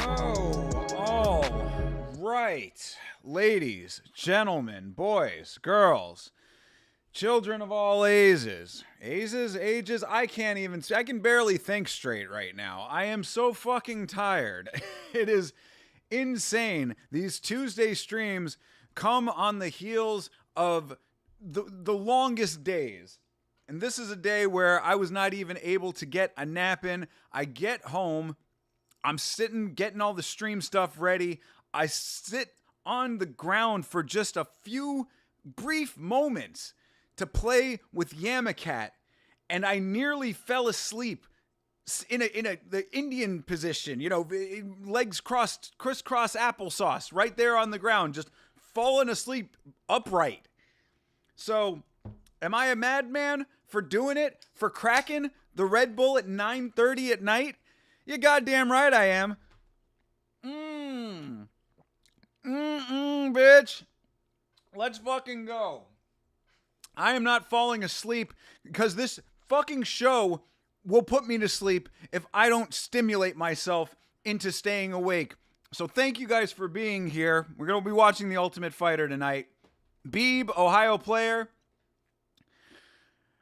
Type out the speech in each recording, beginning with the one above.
Oh, all right. Ladies, gentlemen, boys, girls, children of all ages. Ages? I can barely think straight right now. I am so fucking tired. It is insane. These Tuesday streams come on the heels of the longest days. And this is a day where I was not even able to get a nap in. I get home, I'm sitting getting all the stream stuff ready. I sit on the ground for just a few brief moments to play with Yamacat, and I nearly fell asleep in the Indian position, legs crossed, crisscross applesauce, right there on the ground, just falling asleep upright. So, am I a madman for doing it? For cracking the Red Bull at 9:30 at night? You goddamn right I am. Bitch. Let's fucking go. I am not falling asleep because this fucking show will put me to sleep if I don't stimulate myself into staying awake. So thank you guys for being here. We're going to be watching The Ultimate Fighter tonight. Beeb, Ohio player.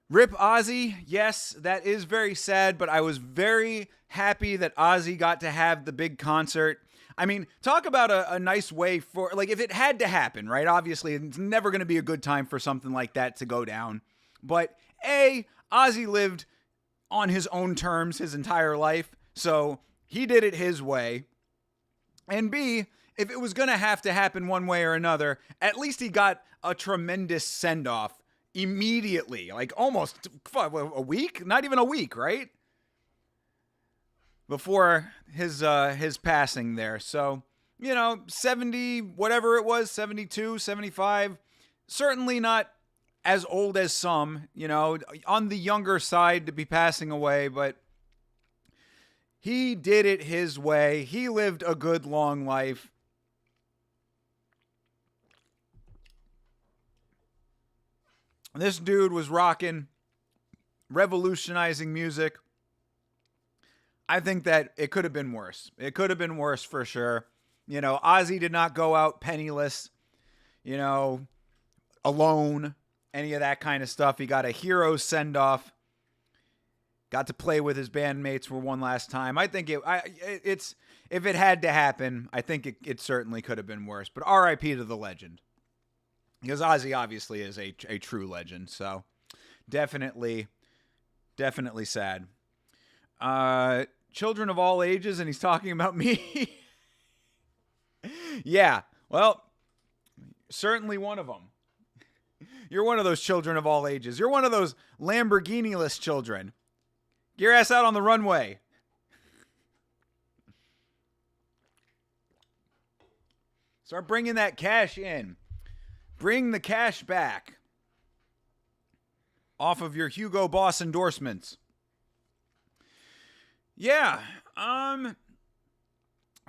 Rip Ozzy. Yes, that is very sad, but I was very happy that Ozzy got to have the big concert. I mean, talk about a nice way for, like, if it had to happen, right? Obviously, it's never going to be a good time for something like that to go down. But A, Ozzy lived on his own terms his entire life, so he did it his way. And B, if it was going to happen one way or another, at least he got a tremendous send-off immediately. Like, almost a week? Not even a week, right? Before his passing there. So, 70, whatever it was, 72, 75, certainly not as old as some, on the younger side to be passing away, but he did it his way. He lived a good, long life. This dude was rocking, revolutionizing music. I think that it could have been worse. It could have been worse for sure. Ozzy did not go out penniless, alone, any of that kind of stuff. He got a hero send-off. Got to play with his bandmates for one last time. I think it's if it had to happen, I think it certainly could have been worse. But R.I.P. to the legend. Because Ozzy obviously is a true legend. So definitely sad. Children of all ages, and he's talking about me. Yeah, well, certainly one of them. You're one of those children of all ages. You're one of those Lamborghini-less children. Get your ass out on the runway. Start bringing that cash in. Bring the cash back off of your Hugo Boss endorsements. Yeah.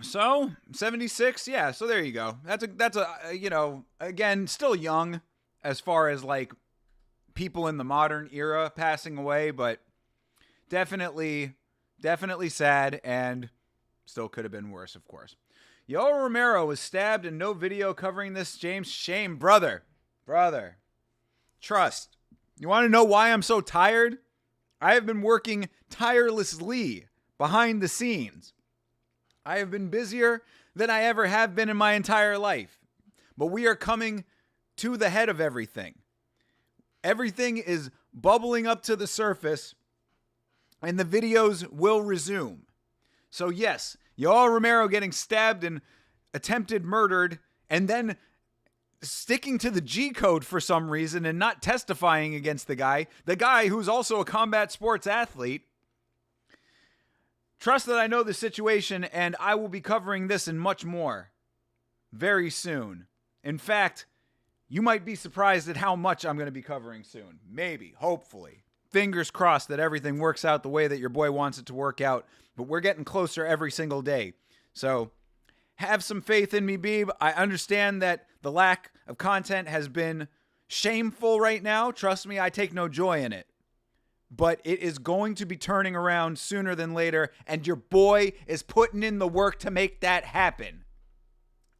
So 76. Yeah. So there you go. That's a again, still young as far as like people in the modern era passing away, but definitely sad, and still could have been worse, of course. Yoel Romero was stabbed and no video covering this. James, shame, brother. Trust. You want to know why I'm so tired? I have been working tirelessly behind the scenes. I have been busier than I ever have been in my entire life. But we are coming to the head of everything. Everything is bubbling up to the surface, and the videos will resume. So yes, Yoel Romero getting stabbed and attempted murdered, and then sticking to the G code for some reason and not testifying against the guy who's also a combat sports athlete. Trust that I know the situation, and I will be covering this and much more very soon. In fact, you might be surprised at how much I'm going to be covering soon. Maybe, hopefully. Fingers crossed that everything works out the way that your boy wants it to work out. But we're getting closer every single day. So have some faith in me, Beeb. I understand that the lack of content has been shameful right now. Trust me, I take no joy in it. but it is going to be turning around sooner than later, and your boy is putting in the work to make that happen.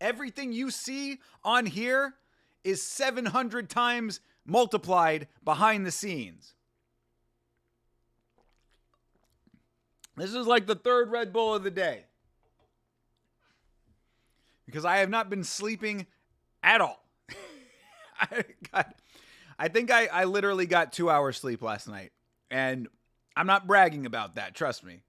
Everything you see on here is 700 times multiplied behind the scenes. This is like the third Red Bull of the day, because I have not been sleeping at all. I think I literally got 2 hours sleep last night. And I'm not bragging about that, trust me.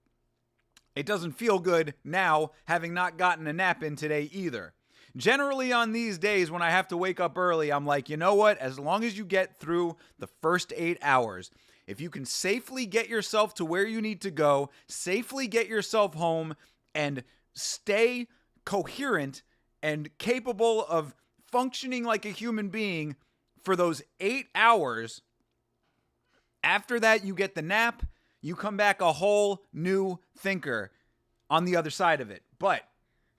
It doesn't feel good now, having not gotten a nap in today either. Generally on these days when I have to wake up early, I'm like, you know what? As long as you get through the first 8 hours, if you can safely get yourself to where you need to go, safely get yourself home, and stay coherent and capable of functioning like a human being for those 8 hours, after that, you get the nap, you come back a whole new thinker on the other side of it. But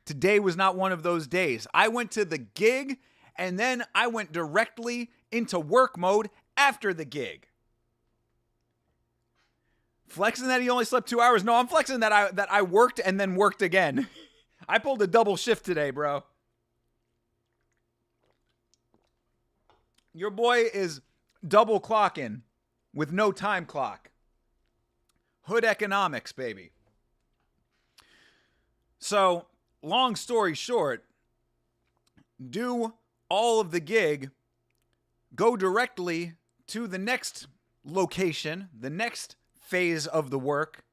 today was not one of those days. I went to the gig, and then I went directly into work mode after the gig. Flexing that he only slept 2 hours? No, I'm flexing that I worked and then worked again. I pulled a double shift today, bro. Your boy is double clocking with no time clock. Hood economics, baby. So, long story short, do all of the gig, go directly to the next location, the next phase of the work,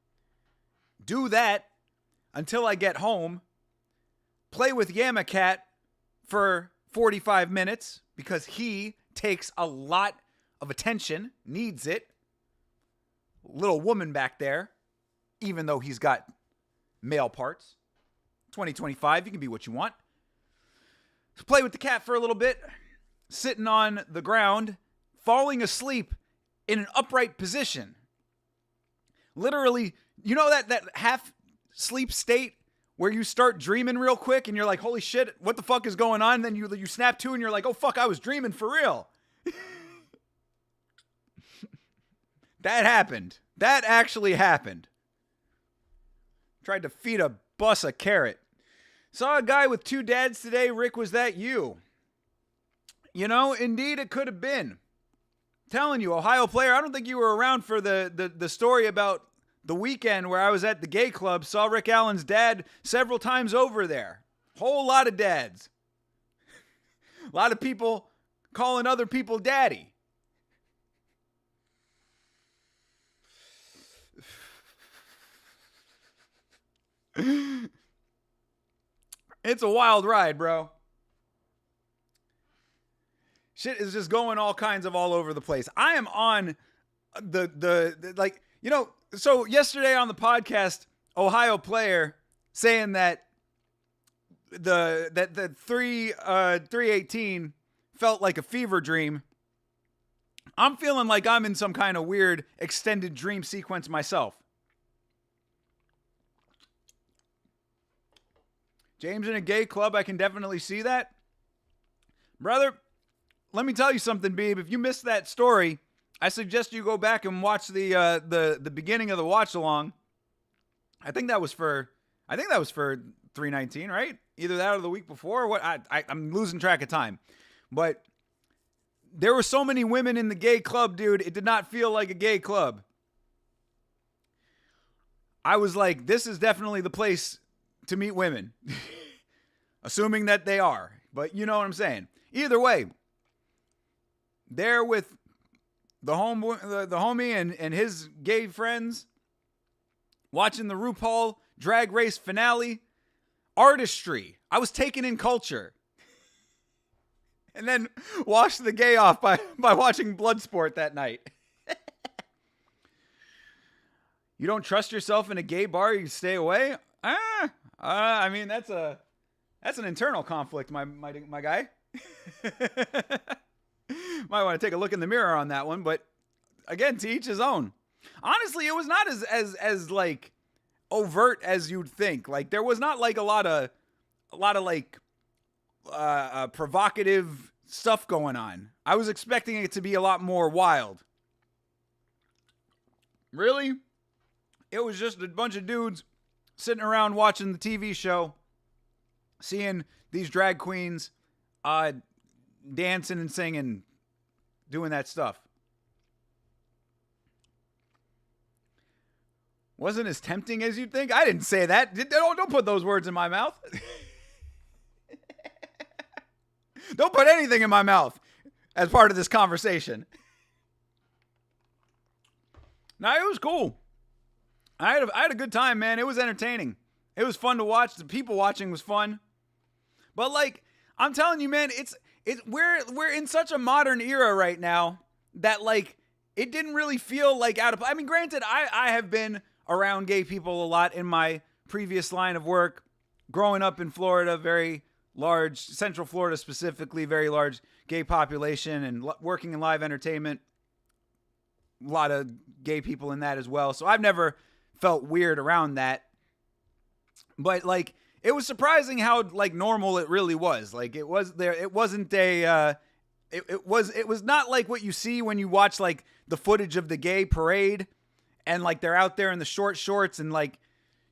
do that until I get home, play with Yamacat for 45 minutes because he takes a lot of attention, needs it. Little woman back there, even though he's got male parts. 2025, you can be what you want. So play with the cat for a little bit, sitting on the ground, falling asleep in an upright position. Literally, you know that half sleep state where you start dreaming real quick and you're like, holy shit, what the fuck is going on? And then you snap to and you're like, oh fuck, I was dreaming for real. That happened. That actually happened. Tried to feed a bus a carrot. Saw a guy with 2 dads today. Rick, was that you? You know, indeed it could have been. Telling you, Ohio player, I don't think you were around for the story about the weekend where I was at the gay club. Saw Rick Allen's dad several times over there. Whole lot of dads. A lot of people calling other people daddy. It's a wild ride, bro. Shit is just going all kinds of all over the place. I am on the like, you know, so yesterday on the podcast, Ohio player saying that the 318 felt like a fever dream. I'm feeling like I'm in some kind of weird extended dream sequence myself. James in a gay club, I can definitely see that. Brother, let me tell you something, Beeb. If you missed that story, I suggest you go back and watch the beginning of the watch along. I think that was for 319, right? Either that or the week before. Or what? I'm losing track of time. But there were so many women in the gay club, dude. It did not feel like a gay club. I was like, this is definitely the place to meet women. Assuming that they are. But you know what I'm saying. Either way, there with the homie and his gay friends, watching the RuPaul Drag Race finale, artistry. I was taking in culture. And then washed the gay off by watching Bloodsport that night. You don't trust yourself in a gay bar, you stay away? I mean, that's an internal conflict, my guy. Might want to take a look in the mirror on that one, but again, to each his own. Honestly, it was not as like overt as you'd think. Like there was not like a lot of like provocative stuff going on. I was expecting it to be a lot more wild. Really? It was just a bunch of dudes sitting around watching the TV show, seeing these drag queens dancing and singing, doing that stuff. Wasn't as tempting as you'd think. I didn't say that. Don't put those words in my mouth. Don't put anything in my mouth as part of this conversation. No, it was cool. I had a good time, man. It was entertaining. It was fun to watch. The people watching was fun. But like, I'm telling you, man, we're in such a modern era right now that like it didn't really feel like out of. I mean, granted, I have been around gay people a lot in my previous line of work, growing up in Florida, very large, Central Florida specifically, very large gay population, and working in live entertainment, a lot of gay people in that as well. So I've never felt weird around that. But like, it was surprising how like normal it really was. Like it was there. It wasn't a, it was not like what you see when you watch like the footage of the gay parade and like they're out there in the short shorts and like,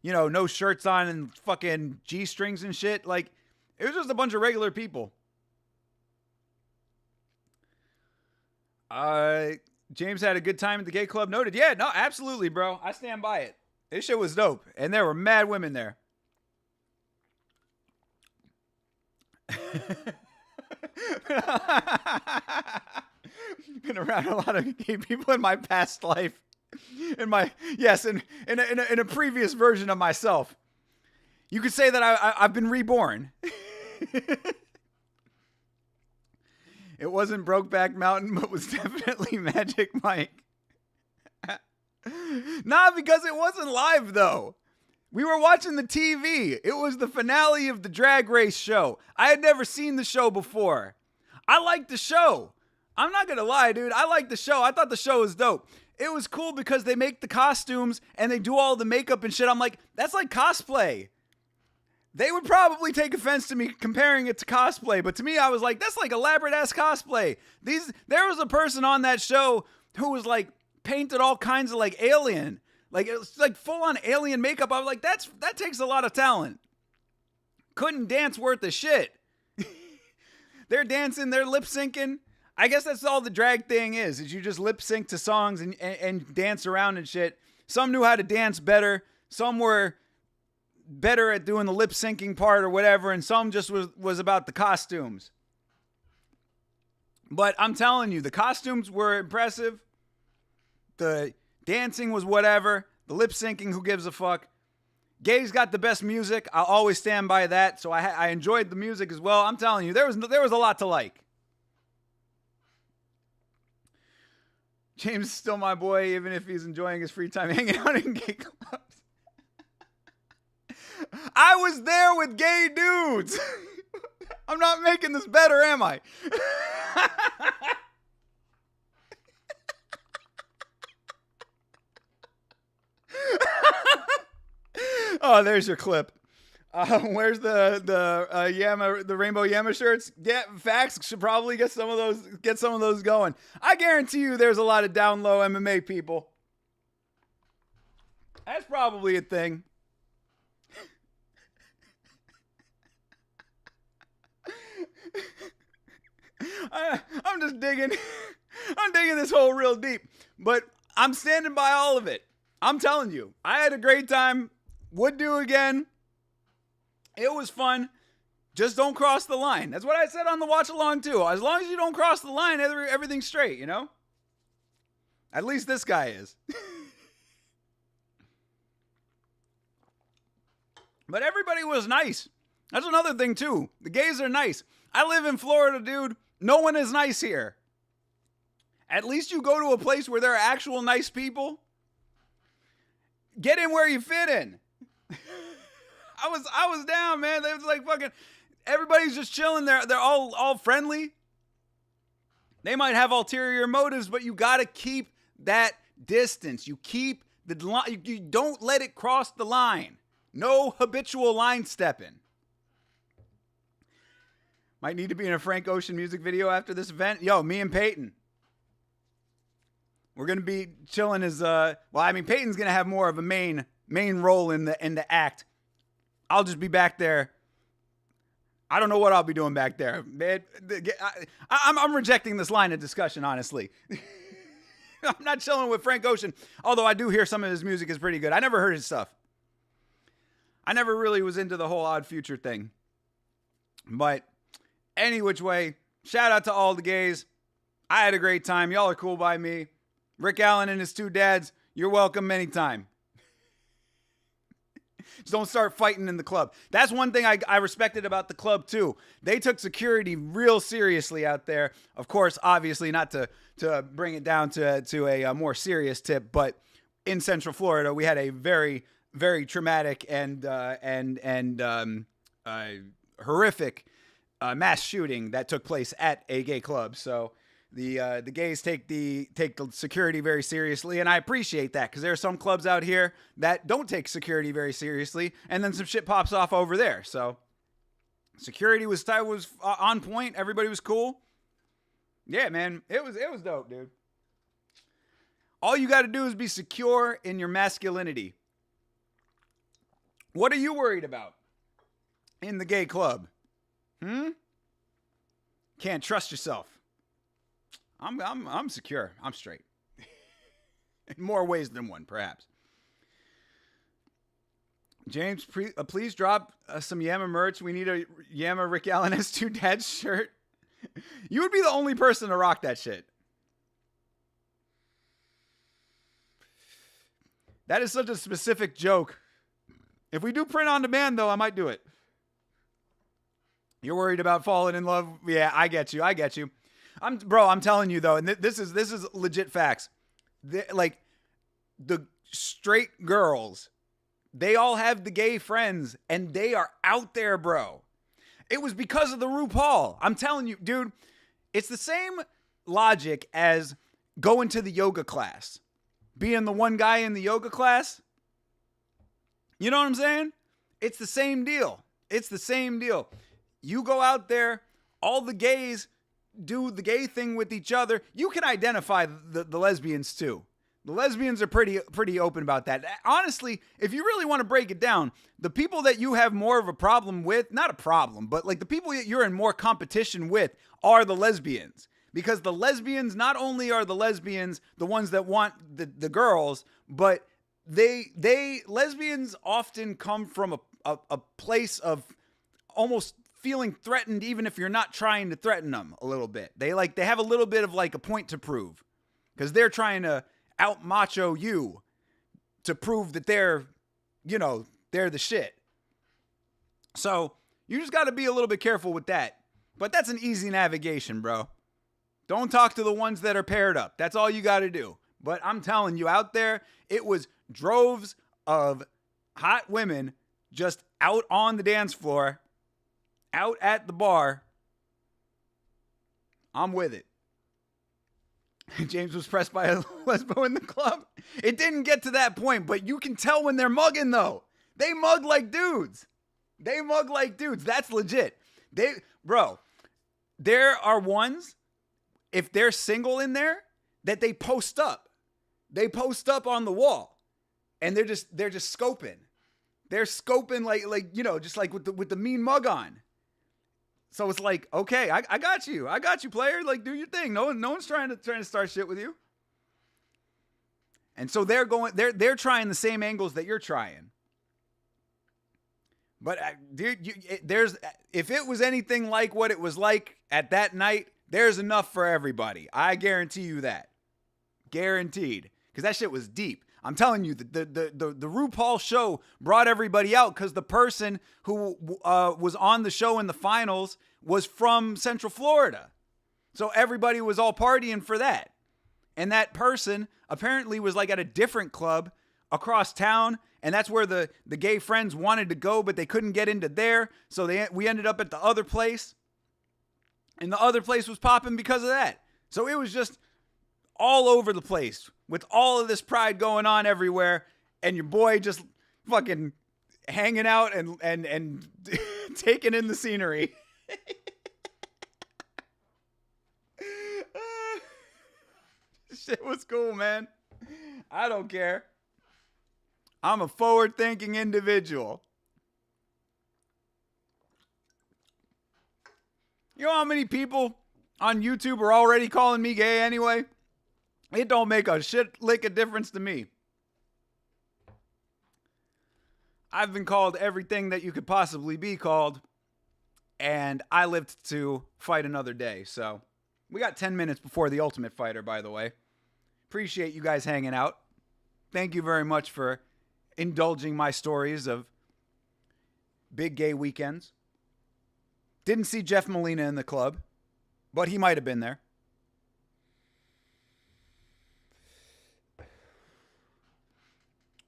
you know, no shirts on and fucking G-strings and shit. Like it was just a bunch of regular people. James had a good time at the gay club. Noted. Yeah, no, absolutely, bro. I stand by it. This shit was dope. And there were mad women there. Been around a lot of gay people in my past life. In a previous version of myself. You could say that I've been reborn. It wasn't Brokeback Mountain, but was definitely Magic Mike. Nah, because it wasn't live, though. We were watching the TV. It was the finale of the Drag Race show. I had never seen the show before. I liked the show. I'm not gonna lie, dude. I liked the show. I thought the show was dope. It was cool because they make the costumes and they do all the makeup and shit. I'm like, that's like cosplay. They would probably take offense to me comparing it to cosplay, but to me, I was like, that's like elaborate ass cosplay. There was a person on that show who was like painted all kinds of like alien, like it was like full on alien makeup. I was like, that takes a lot of talent. Couldn't dance worth a shit. They're dancing, they're lip syncing. I guess that's all the drag thing is you just lip sync to songs and dance around and shit. Some knew how to dance better. Some were better at doing the lip syncing part or whatever, and some just was about the costumes. But I'm telling you, the costumes were impressive. The dancing was whatever. The lip syncing, who gives a fuck? Gay's got the best music. I'll always stand by that. So I enjoyed the music as well. I'm telling you, there was a lot to like. James is still my boy, even if he's enjoying his free time hanging out in gay clubs. I was there with gay dudes. I'm not making this better, am I? Oh, there's your clip. Where's the Rainbow Yama shirts? Yeah, facts. Should probably get some of those going. I guarantee you, there's a lot of down low MMA people. That's probably a thing. I'm just digging. I'm digging this hole real deep, but I'm standing by all of it. I'm telling you, I had a great time. Would do again. It was fun. Just don't cross the line. That's what I said on the watch along too. As long as you don't cross the line, everything's straight, you know? At least this guy is. But everybody was nice. That's another thing too. The gays are nice. I live in Florida, dude. No one is nice here. At least you go to a place where there are actual nice people. Get in where you fit in. I was down, man. They was like fucking, everybody's just chilling. They're all friendly. They might have ulterior motives, but you gotta keep that distance. You keep the line. You don't let it cross the line. No habitual line stepping. Might need to be in a Frank Ocean music video after this event. Yo, me and Peyton. We're gonna be chilling as Peyton's gonna have more of a main role in the act. I'll just be back there. I don't know what I'll be doing back there. Man, I'm rejecting this line of discussion, honestly. I'm not chilling with Frank Ocean, although I do hear some of his music is pretty good. I never heard his stuff. I never really was into the whole Odd Future thing. But any which way, shout out to all the gays. I had a great time. Y'all are cool by me. Rick Allen and his two dads, you're welcome anytime. Just don't start fighting in the club. That's one thing I respected about the club, too. They took security real seriously out there. Of course, obviously, not to bring it down to a more serious tip, but in Central Florida, we had a very, very traumatic and horrific mass shooting that took place at a gay club. So the gays take the security very seriously, and I appreciate that, because there are some clubs out here that don't take security very seriously, and then some shit pops off over there. So security was on point. Everybody was cool. Yeah, man, it was dope, dude. All you got to do is be secure in your masculinity. What are you worried about in the gay club? Can't trust yourself. I'm secure. I'm straight. In more ways than one, perhaps. James, please drop some Yammer merch. We need a Yammer Rick Allen has two dads shirt. You would be the only person to rock that shit. That is such a specific joke. If we do print on demand, though, I might do it. You're worried about falling in love? Yeah, I get you. I'm telling you, though, and this is legit facts. The straight girls, they all have the gay friends, and they are out there, bro. It was because of the RuPaul. I'm telling you, dude, it's the same logic as going to the yoga class. Being the one guy in the yoga class. You know what I'm saying? It's the same deal. You go out there, all the gays do the gay thing with each other. You can identify the lesbians too. The lesbians are pretty open about that. Honestly, if you really want to break it down, the people that you have more of a problem with, not a problem, but like the people that you're in more competition with are the lesbians. Because the lesbians, not only are the lesbians the ones that want the girls, but lesbians often come from a place of almost feeling threatened, even if you're not trying to threaten them a little bit. They have a little bit of like a point to prove, because they're trying to out macho you to prove that they're the shit. So you just got to be a little bit careful with that. But that's an easy navigation, bro. Don't talk to the ones that are paired up. That's all you got to do. But I'm telling you, out there, it was droves of hot women just out on the dance floor, out at the bar. I'm with it. James was pressed by a lesbo in the club. It didn't get to that point, but you can tell when they're mugging, though. They mug like dudes. That's legit. There are ones, if they're single in there, that they post up. They post up on the wall, and they're just scoping. They're scoping just like with the mean mug on. So it's like, okay, I got you, player. Like, do your thing. No one's trying to start shit with you. And so they're trying the same angles that you're trying. But dude, if it was anything like what it was like at that night, there's enough for everybody. I guarantee you that. Guaranteed. Because that shit was deep. I'm telling you, the RuPaul show brought everybody out because the person who was on the show in the finals was from Central Florida. So everybody was all partying for that. And that person apparently was like at a different club across town. And that's where the gay friends wanted to go, but they couldn't get into there. So we ended up at the other place. And the other place was popping because of that. So it was just all over the place with all of this pride going on everywhere, and your boy just fucking hanging out and taking in the scenery. Shit was cool, man. I don't care. I'm a forward-thinking individual. You know how many people on YouTube are already calling me gay anyway? It don't make a shit lick of difference to me. I've been called everything that you could possibly be called, and I lived to fight another day. So we got 10 minutes before the Ultimate Fighter, by the way. Appreciate you guys hanging out. Thank you very much for indulging my stories of big gay weekends. Didn't see Jeff Molina in the club, but he might have been there.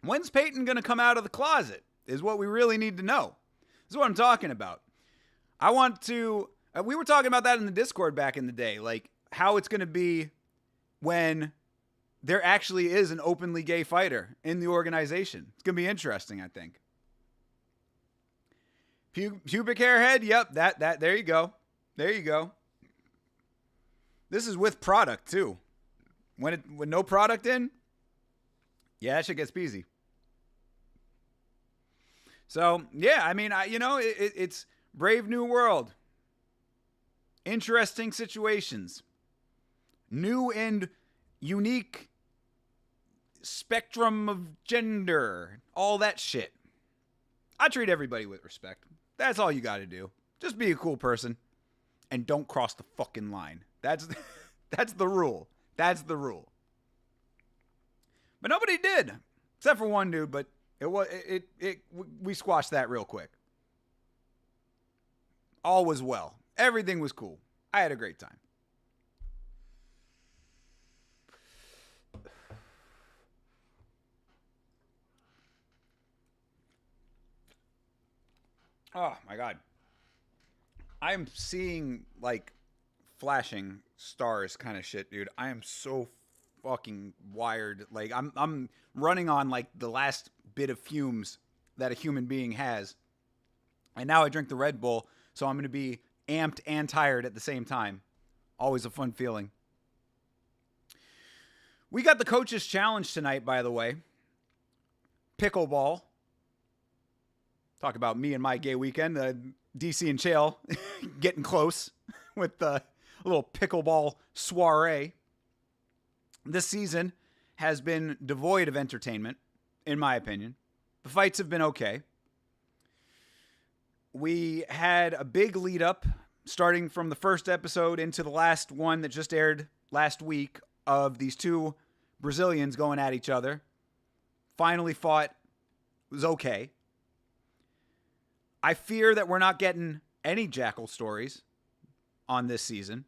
When's Peyton going to come out of the closet is what we really need to know. This is what I'm talking about. I want to... we were talking about that in the Discord back in the day, like how it's going to be when there actually is an openly gay fighter in the organization. It's going to be interesting, I think. Pubic hair head? Yep, that. There you go. There you go. This is with product, too. When no product in, yeah, that shit gets peasy. So, yeah, I mean, it's Brave New World. Interesting situations. New and unique spectrum of gender. All that shit. I treat everybody with respect. That's all you got to do. Just be a cool person and don't cross the fucking line. That's the rule. That's the rule. But nobody did, except for one dude. But we squashed that real quick. All was well. Everything was cool. I had a great time. Oh, my God. I'm seeing, like, flashing stars kind of shit, dude. I am so fucking wired. Like, I'm running on, like, the last bit of fumes that a human being has. And now I drink the Red Bull, so I'm going to be amped and tired at the same time. Always a fun feeling. We got the Coaches Challenge tonight, by the way. Pickleball. Talk about me and my gay weekend. DC and Chael getting close with the little pickleball soiree. This season has been devoid of entertainment, in my opinion. The fights have been okay. We had a big lead up, starting from the first episode into the last one that just aired last week, of these two Brazilians going at each other. Finally fought. It was okay. I fear that we're not getting any jackal stories on this season.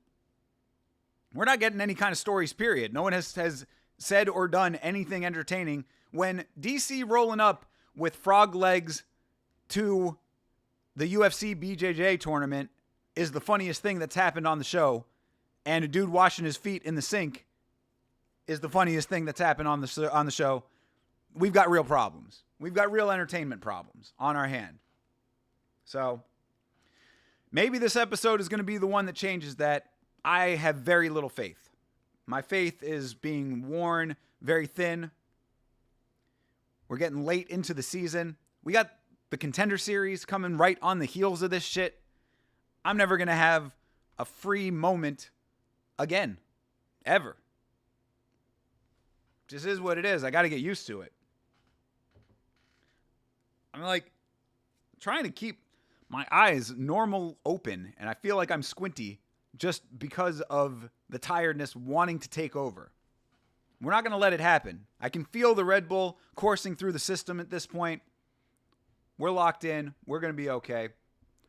We're not getting any kind of stories, period. No one has said or done anything entertaining. When DC rolling up with frog legs to the UFC BJJ tournament is the funniest thing that's happened on the show, and a dude washing his feet in the sink is the funniest thing that's happened on the show, we've got real problems. We've got real entertainment problems on our hand. So maybe this episode is going to be the one that changes that. I have very little faith. My faith is being worn very thin. We're getting late into the season. We got the Contender Series coming right on the heels of this shit. I'm never going to have a free moment again. Ever. Just is what it is. I got to get used to it. I'm like trying to keep my eyes normal open, and I feel like I'm squinty just because of the tiredness wanting to take over. We're not going to let it happen. I can feel the Red Bull coursing through the system at this point. We're locked in. We're going to be okay.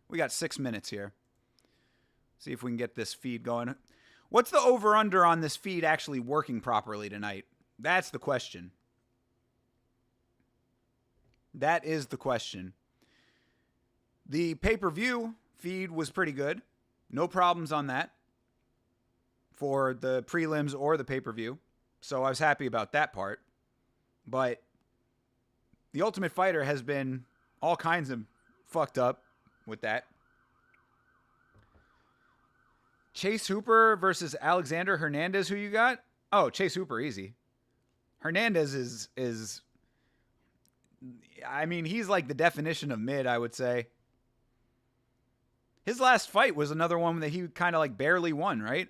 We got 6 minutes here. See if we can get this feed going. What's the over-under on this feed actually working properly tonight? That's the question. That is the question. The pay-per-view feed was pretty good. No problems on that for the prelims or the pay-per-view. So I was happy about that part. But the Ultimate Fighter has been all kinds of fucked up with that. Chase Hooper versus Alexander Hernandez, who you got? Oh, Chase Hooper, easy. Hernandez is I mean, he's like the definition of mid, I would say. His last fight was another one that he kind of like barely won, right?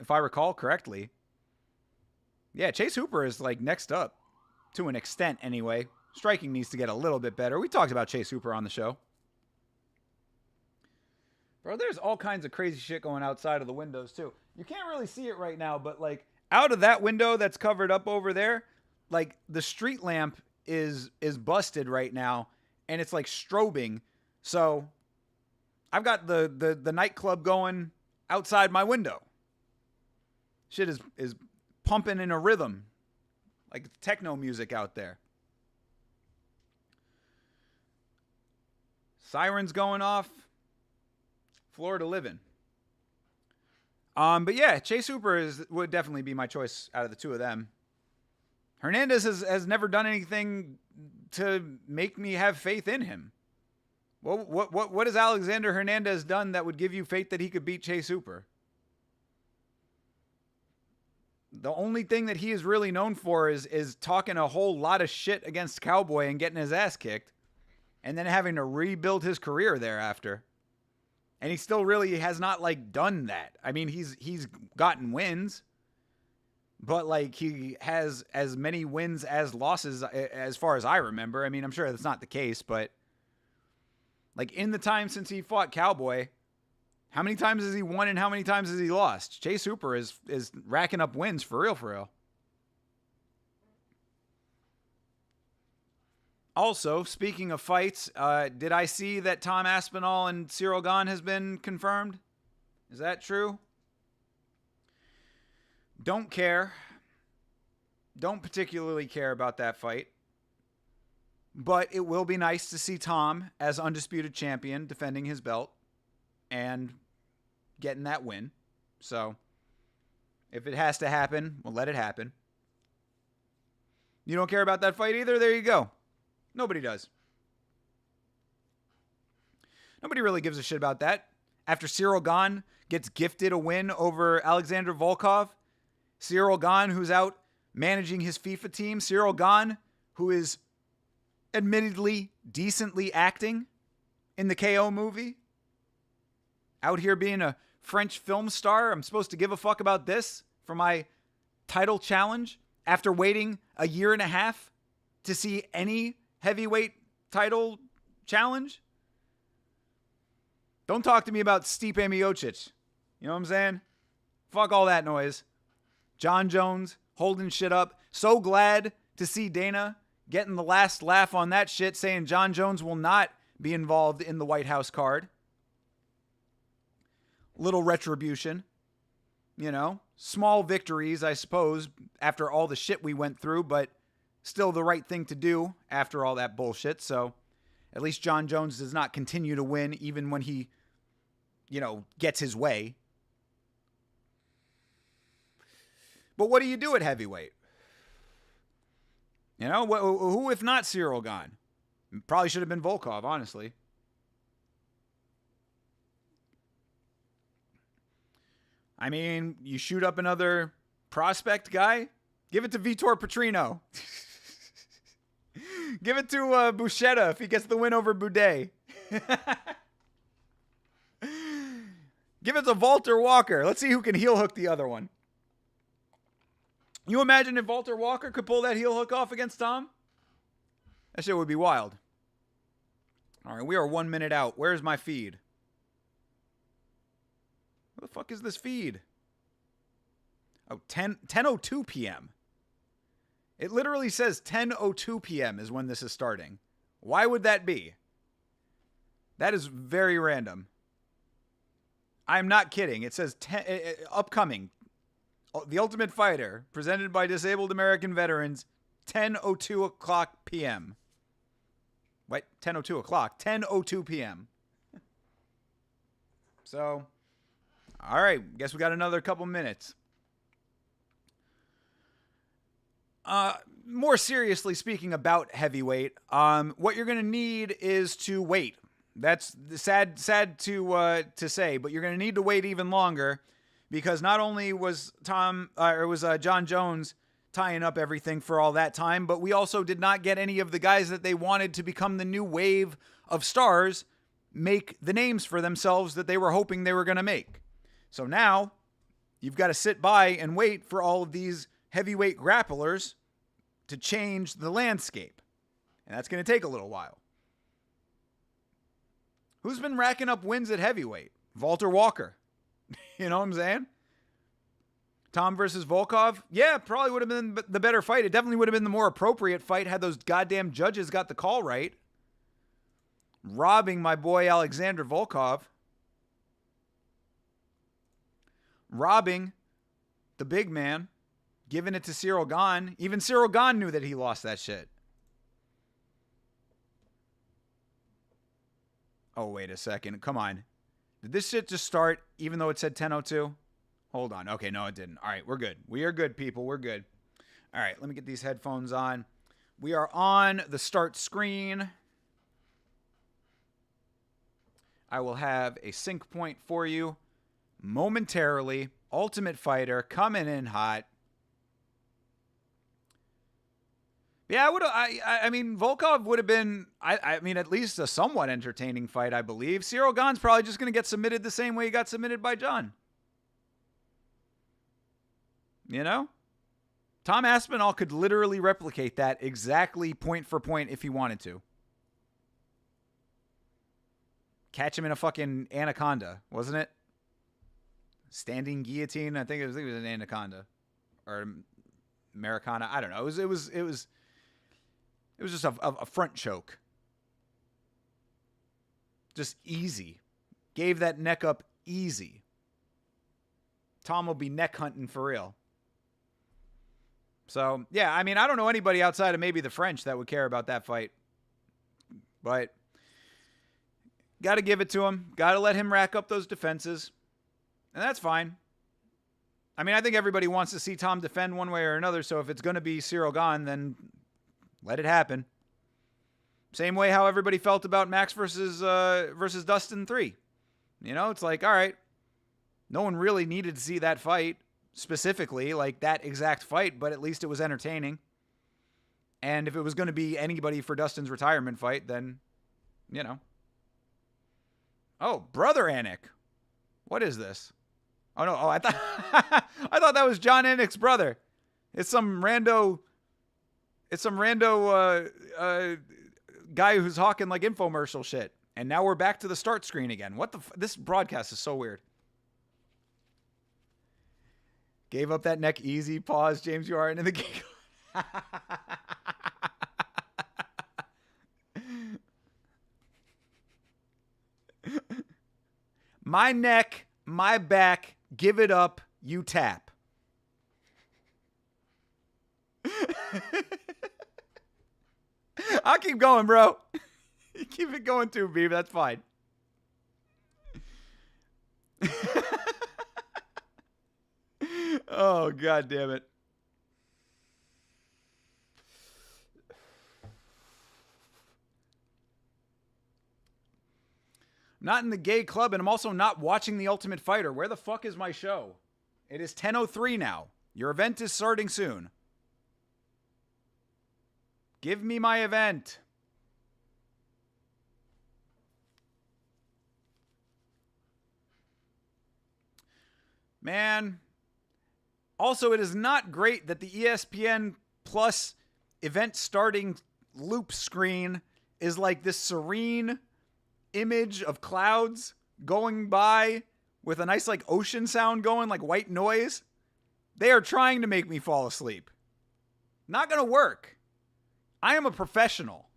If I recall correctly. Yeah, Chase Hooper is like next up to an extent anyway. Striking needs to get a little bit better. We talked about Chase Hooper on the show. Bro, there's all kinds of crazy shit going outside of the windows too. You can't really see it right now, but like out of that window that's covered up over there, like the street lamp is busted right now and it's like strobing. So I've got the nightclub going outside my window. Shit is pumping in a rhythm. Like techno music out there. Sirens going off. Floor to live in. But yeah, Chase Hooper would definitely be my choice out of the two of them. Hernandez has never done anything to make me have faith in him. What has Alexander Hernandez done that would give you faith that he could beat Chase Hooper? The only thing that he is really known for is talking a whole lot of shit against Cowboy and getting his ass kicked, and then having to rebuild his career thereafter. And he still really has not like done that. I mean, he's gotten wins, but like he has as many wins as losses as far as I remember. I mean, I'm sure that's not the case, but like in the time since he fought Cowboy, how many times has he won and how many times has he lost? Chase Hooper is racking up wins for real, for real. Also, speaking of fights, did I see that Tom Aspinall and Cyril Gane has been confirmed? Is that true? Don't care. Don't particularly care about that fight. But it will be nice to see Tom as undisputed champion defending his belt and getting that win. So, if it has to happen, we'll let it happen. You don't care about that fight either? There you go. Nobody does. Nobody really gives a shit about that. After Cyril Gane gets gifted a win over Alexander Volkov, Cyril Gane, who's out managing his FIFA team, Cyril Gane, who is admittedly decently acting in the KO movie, out here being a French film star. I'm supposed to give a fuck about this for my title challenge after waiting a year and a half to see any heavyweight title challenge? Don't talk to me about Stipe Miocic. You know what I'm saying? Fuck all that noise. John Jones holding shit up. So glad to see Dana getting the last laugh on that shit, saying John Jones will not be involved in the White House card. Little retribution. You know, small victories, I suppose, after all the shit we went through, but still the right thing to do after all that bullshit. So at least John Jones does not continue to win even when he, you know, gets his way. But what do you do at heavyweight? You know, who if not Cyril Gane? Probably should have been Volkov, honestly. I mean, you shoot up another prospect guy? Give it to Vitor Petrino. Give it to Buchetta if he gets the win over Boudet. Give it to Walter Walker. Let's see who can heel hook the other one. You imagine if Walter Walker could pull that heel hook off against Tom? That shit would be wild. All right, we are 1 minute out. Where's my feed? What the fuck is this feed? Oh, 10:02 p.m. It literally says 10:02 p.m. is when this is starting. Why would that be? That is very random. I'm not kidding. It says upcoming. The Ultimate Fighter, presented by Disabled American Veterans, 10:02 o'clock p.m. Wait, 10:02 o'clock? 10:02 p.m. So, all right. Guess we got another couple minutes. More seriously speaking about heavyweight, what you're going to need is to wait. That's sad to say, but you're going to need to wait even longer because not only was John Jones tying up everything for all that time, but we also did not get any of the guys that they wanted to become the new wave of stars make the names for themselves that they were hoping they were going to make. So now you've got to sit by and wait for all of these heavyweight grapplers to change the landscape. And that's going to take a little while. Who's been racking up wins at heavyweight? Walter Walker. You know what I'm saying? Tom versus Volkov? Yeah, probably would have been the better fight. It definitely would have been the more appropriate fight had those goddamn judges got the call right. Robbing my boy Alexander Volkov. Robbing the big man. Giving it to Cyril Gane. Even Cyril Gane knew that he lost that shit. Oh, wait a second. Come on. Did this shit just start even though it said 10:02? Hold on. Okay, no, it didn't. All right, we're good. We are good, people. We're good. All right, let me get these headphones on. We are on the start screen. I will have a sync point for you momentarily. Ultimate Fighter coming in hot. Yeah, I mean, Volkov would have been, I mean, at least a somewhat entertaining fight, I believe. Cyril Gane's probably just going to get submitted the same way he got submitted by John. You know? Tom Aspinall could literally replicate that exactly point for point if he wanted to. Catch him in a fucking anaconda, wasn't it? Standing guillotine. I think it was an anaconda or Americana. I don't know. It was just a front choke. Just easy. Gave that neck up easy. Tom will be neck hunting for real. So, yeah, I mean, I don't know anybody outside of maybe the French that would care about that fight. But got to give it to him. Got to let him rack up those defenses. And that's fine. I mean, I think everybody wants to see Tom defend one way or another. So if it's going to be Cyril Gane, then let it happen. Same way how everybody felt about Max versus Dustin 3. You know, it's like, all right, no one really needed to see that fight specifically, like that exact fight, but at least it was entertaining. And if it was going to be anybody for Dustin's retirement fight, then, you know. Oh, Brother Anik. What is this? Oh, no. Oh, I thought I thought that was John Anik's brother. It's some rando guy who's hawking like infomercial shit. And now we're back to the start screen again. What the this broadcast is so weird. Gave up that neck easy. Pause. James, you are into the game. My neck, my back, give it up, you tap. I'll keep going, bro. You keep it going too, Beav. That's fine. Oh, God damn it. Not in the gay club, and I'm also not watching The Ultimate Fighter. Where the fuck is my show? It is 10:03 now. Your event is starting soon. Give me my event. Man. Also, it is not great that the ESPN Plus event starting loop screen is like this serene image of clouds going by with a nice like ocean sound going, like white noise. They are trying to make me fall asleep. Not going to work. I am a professional.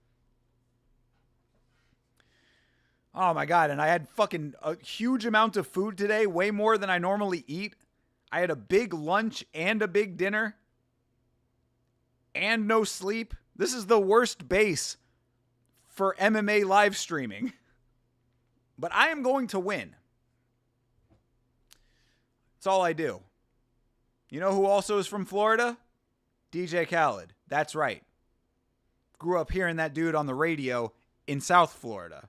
Oh my God. And I had fucking a huge amount of food today, way more than I normally eat. I had a big lunch and a big dinner and no sleep. This is the worst base for MMA live streaming. But I am going to win. That's all I do. You know who also is from Florida? DJ Khaled. That's right. Grew up hearing that dude on the radio in South Florida.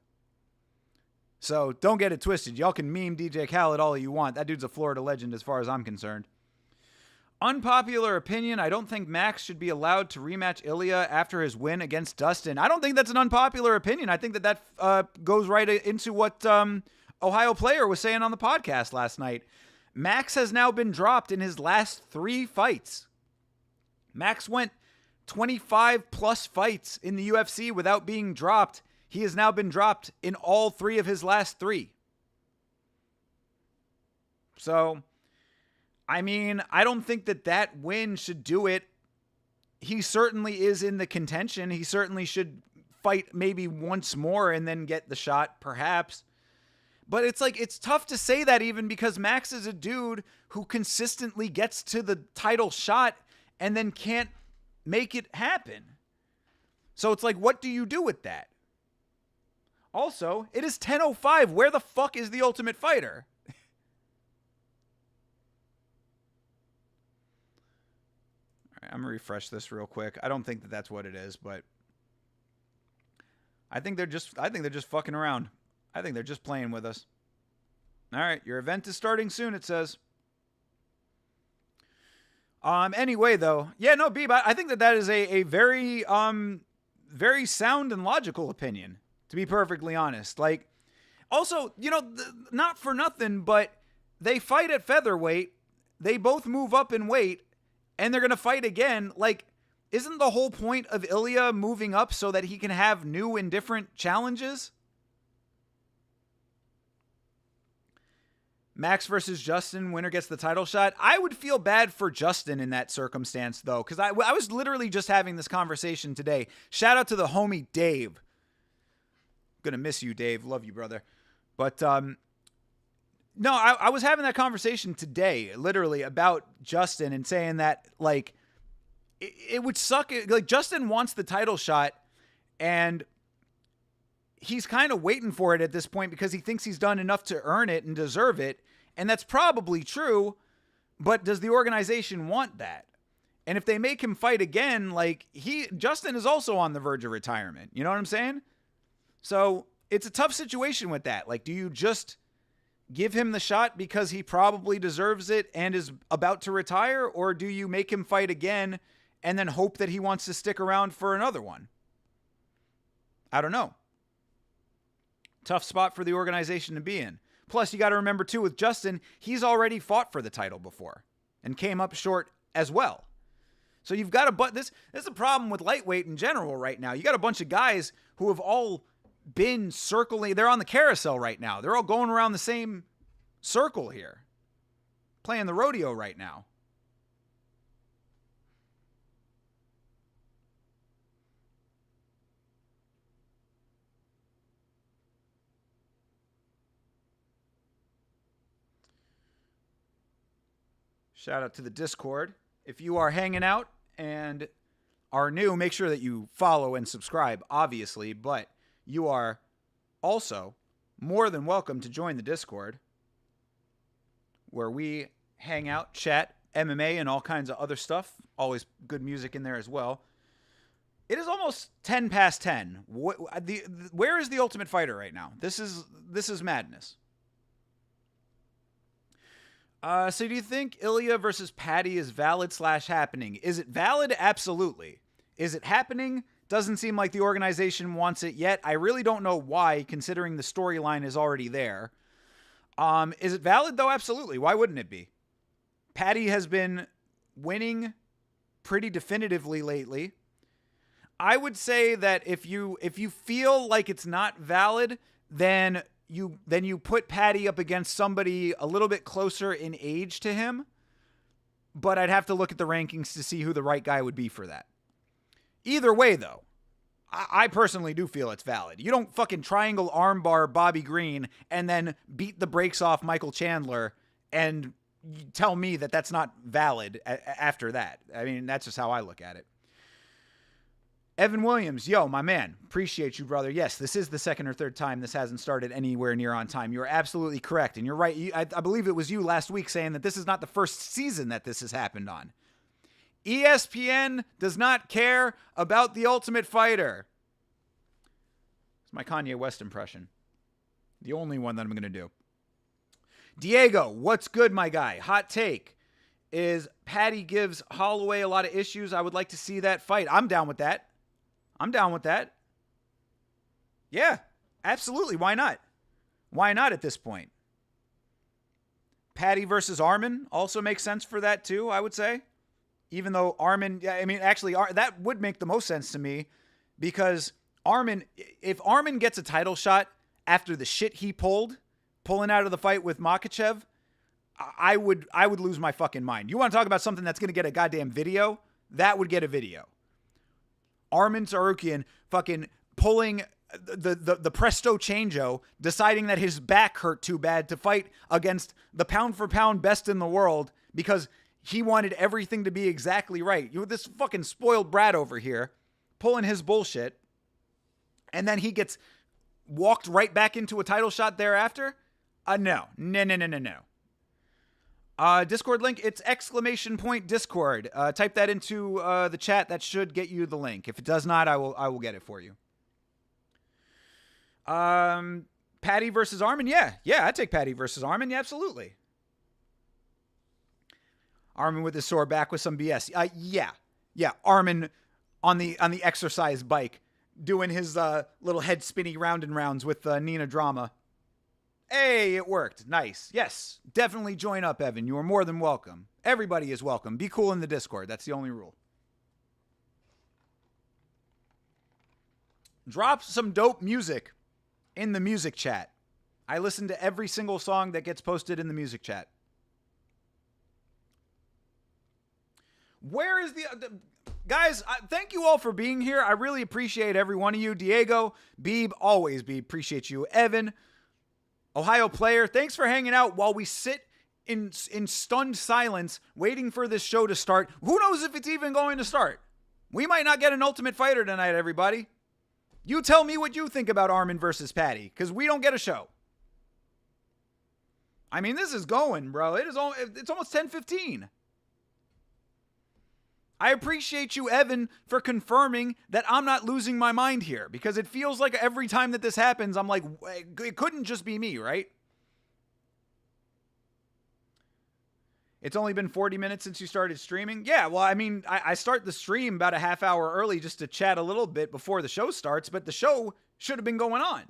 So don't get it twisted. Y'all can meme DJ Khaled all you want. That dude's a Florida legend as far as I'm concerned. Unpopular opinion, I don't think Max should be allowed to rematch Ilya after his win against Dustin. I don't think that's an unpopular opinion. I think that goes right into what Ohio Player was saying on the podcast last night. Max has now been dropped in his last 3 fights. Max went 25 plus fights in the UFC without being dropped. He has now been dropped in all 3 of his last 3. So, I mean, I don't think that win should do it. He certainly is in the contention. He certainly should fight maybe once more and then get the shot, perhaps. But it's like, it's tough to say that even because Max is a dude who consistently gets to the title shot and then can't make it happen. So it's like, what do you do with that? Also, it is 10:05. Where the fuck is the Ultimate Fighter? All right, I'm gonna refresh this real quick. I don't think that that's what it is, but I think they're just fucking around. I think they're just playing with us. All right, your event is starting soon, it says. Anyway, though, yeah, no, Beeb, I think that is a very, very sound and logical opinion, to be perfectly honest. Like, also, you know, not for nothing, but they fight at featherweight. They both move up in weight, and they're going to fight again. Like, isn't the whole point of Ilya moving up so that he can have new and different challenges? Max versus Justin, winner gets the title shot. I would feel bad for Justin in that circumstance, though, because I was literally just having this conversation today. Shout out to the homie Dave. Gonna miss you, Dave. Love you, brother. But no, I was having that conversation today, literally, about Justin and saying that, like, it would suck. Like, Justin wants the title shot, and he's kind of waiting for it at this point because he thinks he's done enough to earn it and deserve it. And that's probably true, but does the organization want that? And if they make him fight again, like, Justin is also on the verge of retirement. You know what I'm saying? So it's a tough situation with that. Like, do you just give him the shot because he probably deserves it and is about to retire? Or do you make him fight again and then hope that he wants to stick around for another one? I don't know. Tough spot for the organization to be in. Plus, you got to remember, too, with Justin, he's already fought for the title before and came up short as well. So you've got this is a problem with lightweight in general right now. You got a bunch of guys who have all been circling. They're on the carousel right now. They're all going around the same circle here, playing the rodeo right now. Shout out to the Discord. If you are hanging out and are new, make sure that you follow and subscribe, obviously, but you are also more than welcome to join the Discord, where we hang out, chat, MMA, and all kinds of other stuff. Always good music in there as well. It is almost 10 past 10. Where is the Ultimate Fighter right now? This is madness. So do you think Ilya versus Paddy is valid / happening? Is it valid? Absolutely. Is it happening? Doesn't seem like the organization wants it yet. I really don't know why, considering the storyline is already there. Is it valid, though? Absolutely. Why wouldn't it be? Paddy has been winning pretty definitively lately. I would say that if you feel like it's not valid, then you put Paddy up against somebody a little bit closer in age to him. But I'd have to look at the rankings to see who the right guy would be for that. Either way, though, I personally do feel it's valid. You don't fucking triangle armbar Bobby Green and then beat the brakes off Michael Chandler and tell me that that's not valid after that. I mean, that's just how I look at it. Evan Williams, yo, my man, appreciate you, brother. Yes, this is the second or third time this hasn't started anywhere near on time. You're absolutely correct, and you're right. I believe it was you last week saying that this is not the first season that this has happened on. ESPN does not care about the Ultimate Fighter. It's my Kanye West impression. The only one that I'm going to do. Diego, what's good, my guy? Hot take is Patty gives Holloway a lot of issues. I would like to see that fight. I'm down with that. I'm down with that. Yeah, absolutely. Why not? Why not at this point? Patty versus Arman also makes sense for that too, I would say. Even though Arman, I mean, actually, that would make the most sense to me because Arman, if Arman gets a title shot after the shit he pulling out of the fight with Makhachev, I would lose my fucking mind. You want to talk about something that's going to get a goddamn video? That would get a video. Arman Tsarukyan fucking pulling the presto changeo, deciding that his back hurt too bad to fight against the pound for pound best in the world because he wanted everything to be exactly right. You this fucking spoiled brat over here pulling his bullshit, and then he gets walked right back into a title shot thereafter? No. Discord link, it's _Discord. Type that into the chat. That should get you the link. If it does not, I will get it for you. Patty versus Arman? Yeah, I'd take Patty versus Arman. Yeah, absolutely. Arman with his sore back with some BS. Yeah. Arman on the exercise bike doing his little head spinny round and rounds with Nina Drama. Hey, it worked. Nice. Yes, definitely join up, Evan. You are more than welcome. Everybody is welcome. Be cool in the Discord. That's the only rule. Drop some dope music in the music chat. I listen to every single song that gets posted in the music chat. Where is the guys, thank you all for being here. I really appreciate every one of you. Diego, Beeb, always Beeb, appreciate you. Evan, Ohio Player, thanks for hanging out while we sit in stunned silence waiting for this show to start. Who knows if it's even going to start? We might not get an Ultimate Fighter tonight, everybody. You tell me what you think about Arman versus Patty, because we don't get a show. I mean, this is going, bro. It's almost 10:15. I appreciate you, Evan, for confirming that I'm not losing my mind here, because it feels like every time that this happens, I'm like, it couldn't just be me, right? It's only been 40 minutes since you started streaming? Yeah, well, I mean, I start the stream about a half hour early just to chat a little bit before the show starts, but the show should have been going on.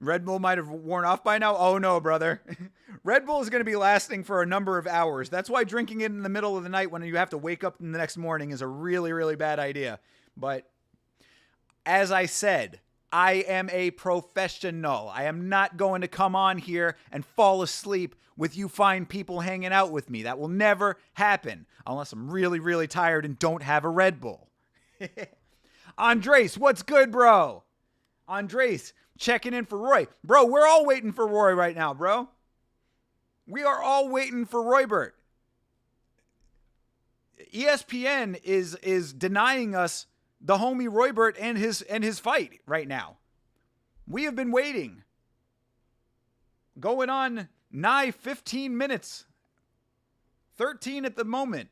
Red Bull might have worn off by now. Oh no, brother. Red Bull is going to be lasting for a number of hours. That's why drinking it in the middle of the night when you have to wake up in the next morning is a really, really bad idea. But as I said, I am a professional. I am not going to come on here and fall asleep with you fine people hanging out with me. That will never happen unless I'm really, really tired and don't have a Red Bull. Andres, what's good, bro? Andres, checking in for Roy. Bro, we're all waiting for Roy right now, bro. We are all waiting for Roybert. ESPN is denying us the homie Roybert and his fight right now. We have been waiting. Going on nigh 15 minutes. 13 at the moment.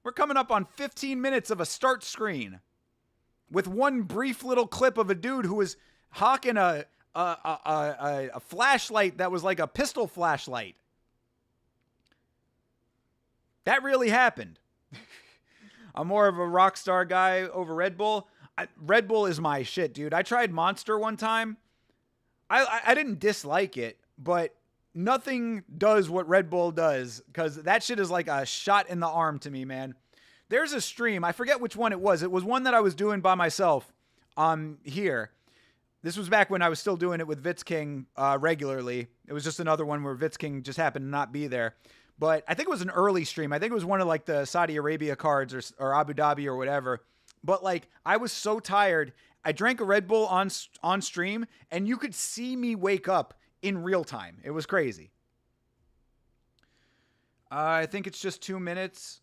We're coming up on 15 minutes of a start screen with one brief little clip of a dude who was hawking a flashlight that was like a pistol flashlight. That really happened. I'm more of a Rockstar guy over Red Bull. Red Bull is my shit, dude. I tried Monster one time. I didn't dislike it, but nothing does what Red Bull does, because that shit is like a shot in the arm to me, man. There's a stream. I forget which one it was. It was one that I was doing by myself here. This was back when I was still doing it with Vitz King regularly. It was just another one where Vitz King just happened to not be there. But I think it was an early stream. I think it was one of like the Saudi Arabia cards or Abu Dhabi or whatever. But like, I was so tired. I drank a Red Bull on stream, and you could see me wake up in real time. It was crazy. I think it's just 2 minutes.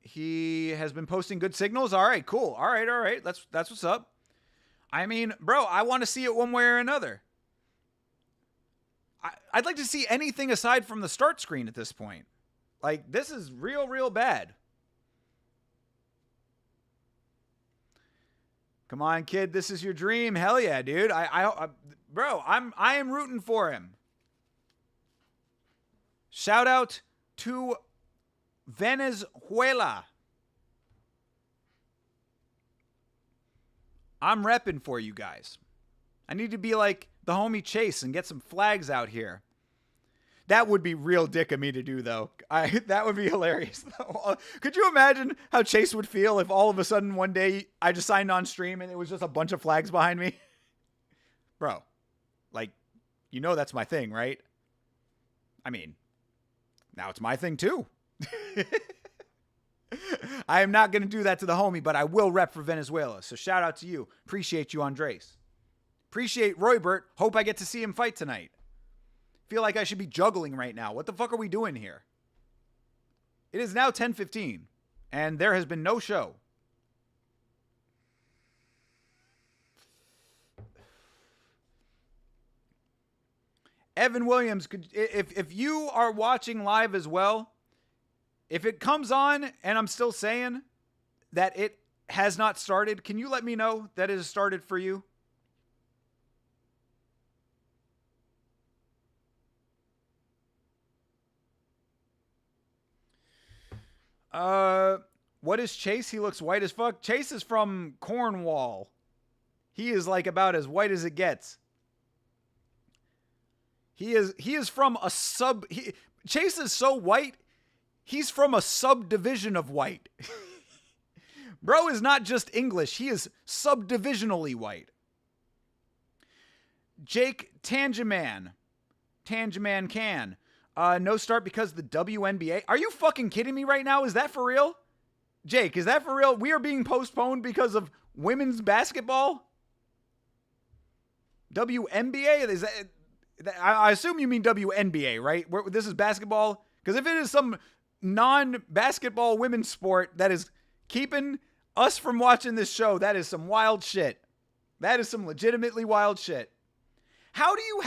He has been posting good signals. All right, cool. All right. That's what's up. I mean, bro, I want to see it one way or another. I'd like to see anything aside from the start screen at this point. Like, this is real bad. Come on, kid. This is your dream. Hell yeah, dude. Bro, I am rooting for him. Shout out to Venezuela. I'm repping for you guys. I need to be like the homie Chase and get some flags out here. That would be real dick of me to do, though. That would be hilarious. Could you imagine how Chase would feel if all of a sudden one day I just signed on stream and it was just a bunch of flags behind me? Bro, like, you know that's my thing, right? I mean, now it's my thing too. I am not going to do that to the homie, but I will rep for Venezuela. So shout out to you. Appreciate you, Andres. Appreciate Roybert. Hope I get to see him fight tonight. Feel like I should be juggling right now. What the fuck are we doing here? It is now 10:15, and there has been no show. Evan Williams, if you are watching live as well, if it comes on and I'm still saying that it has not started, can you let me know that it has started for you? What is Chase? He looks white as fuck. Chase is from Cornwall. He is like about as white as it gets. He is from a Chase is so white, he's from a subdivision of white. Bro is not just English, he is subdivisionally white. Jake Tangeman can. No start because the WNBA. Are you fucking kidding me right now? Is that for real? Jake, is that for real? We are being postponed because of women's basketball? WNBA? Is that, I assume you mean WNBA, right? This is basketball? Because if it is some non-basketball women's sport that is keeping us from watching this show, that is some wild shit. That is some legitimately wild shit. How do you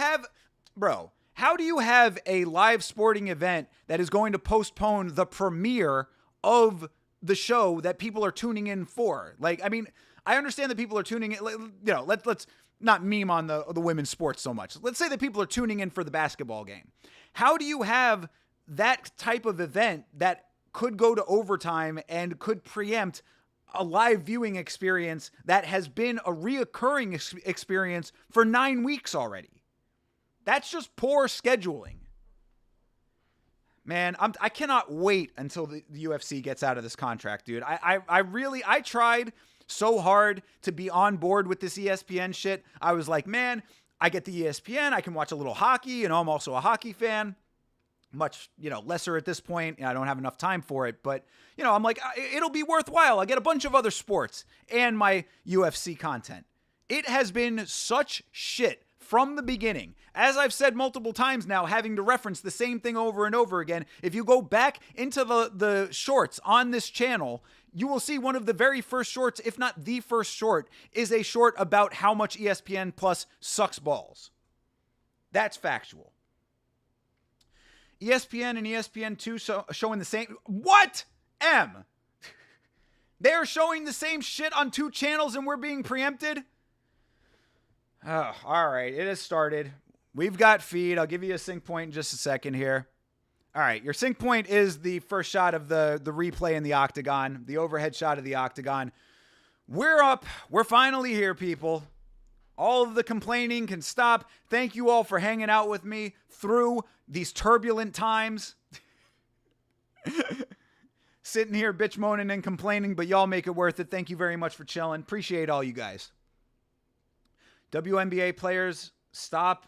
have a live sporting event that is going to postpone the premiere of the show that people are tuning in for? Like, I mean, I understand that people are tuning in, you know, let's not meme on the women's sports so much. Let's say that people are tuning in for the basketball game. How do you have that type of event that could go to overtime and could preempt a live viewing experience that has been a reoccurring experience for 9 weeks already? That's just poor scheduling. Man, I cannot wait until the UFC gets out of this contract, dude. I tried so hard to be on board with this ESPN shit. I was like, man, I get the ESPN. I can watch a little hockey. You know, I'm also a hockey fan. Much, you know, lesser at this point. I don't have enough time for it. But, you know, I'm like, it'll be worthwhile. I get a bunch of other sports and my UFC content. It has been such shit from the beginning. As I've said multiple times now, having to reference the same thing over and over again, if you go back into the shorts on this channel, you will see one of the very first shorts, if not the first short, is a short about how much ESPN Plus sucks balls. That's factual. ESPN and ESPN2 showing the same... What? M? They're showing the same shit on two channels and we're being preempted? Oh, all right. It has started. We've got feed. I'll give you a sync point in just a second here. All right. Your sync point is the first shot of the replay in the octagon, the overhead shot of the octagon. We're up. We're finally here, people. All of the complaining can stop. Thank you all for hanging out with me through these turbulent times. Sitting here bitch moaning and complaining, but y'all make it worth it. Thank you very much for chilling. Appreciate all you guys. WNBA players, stop.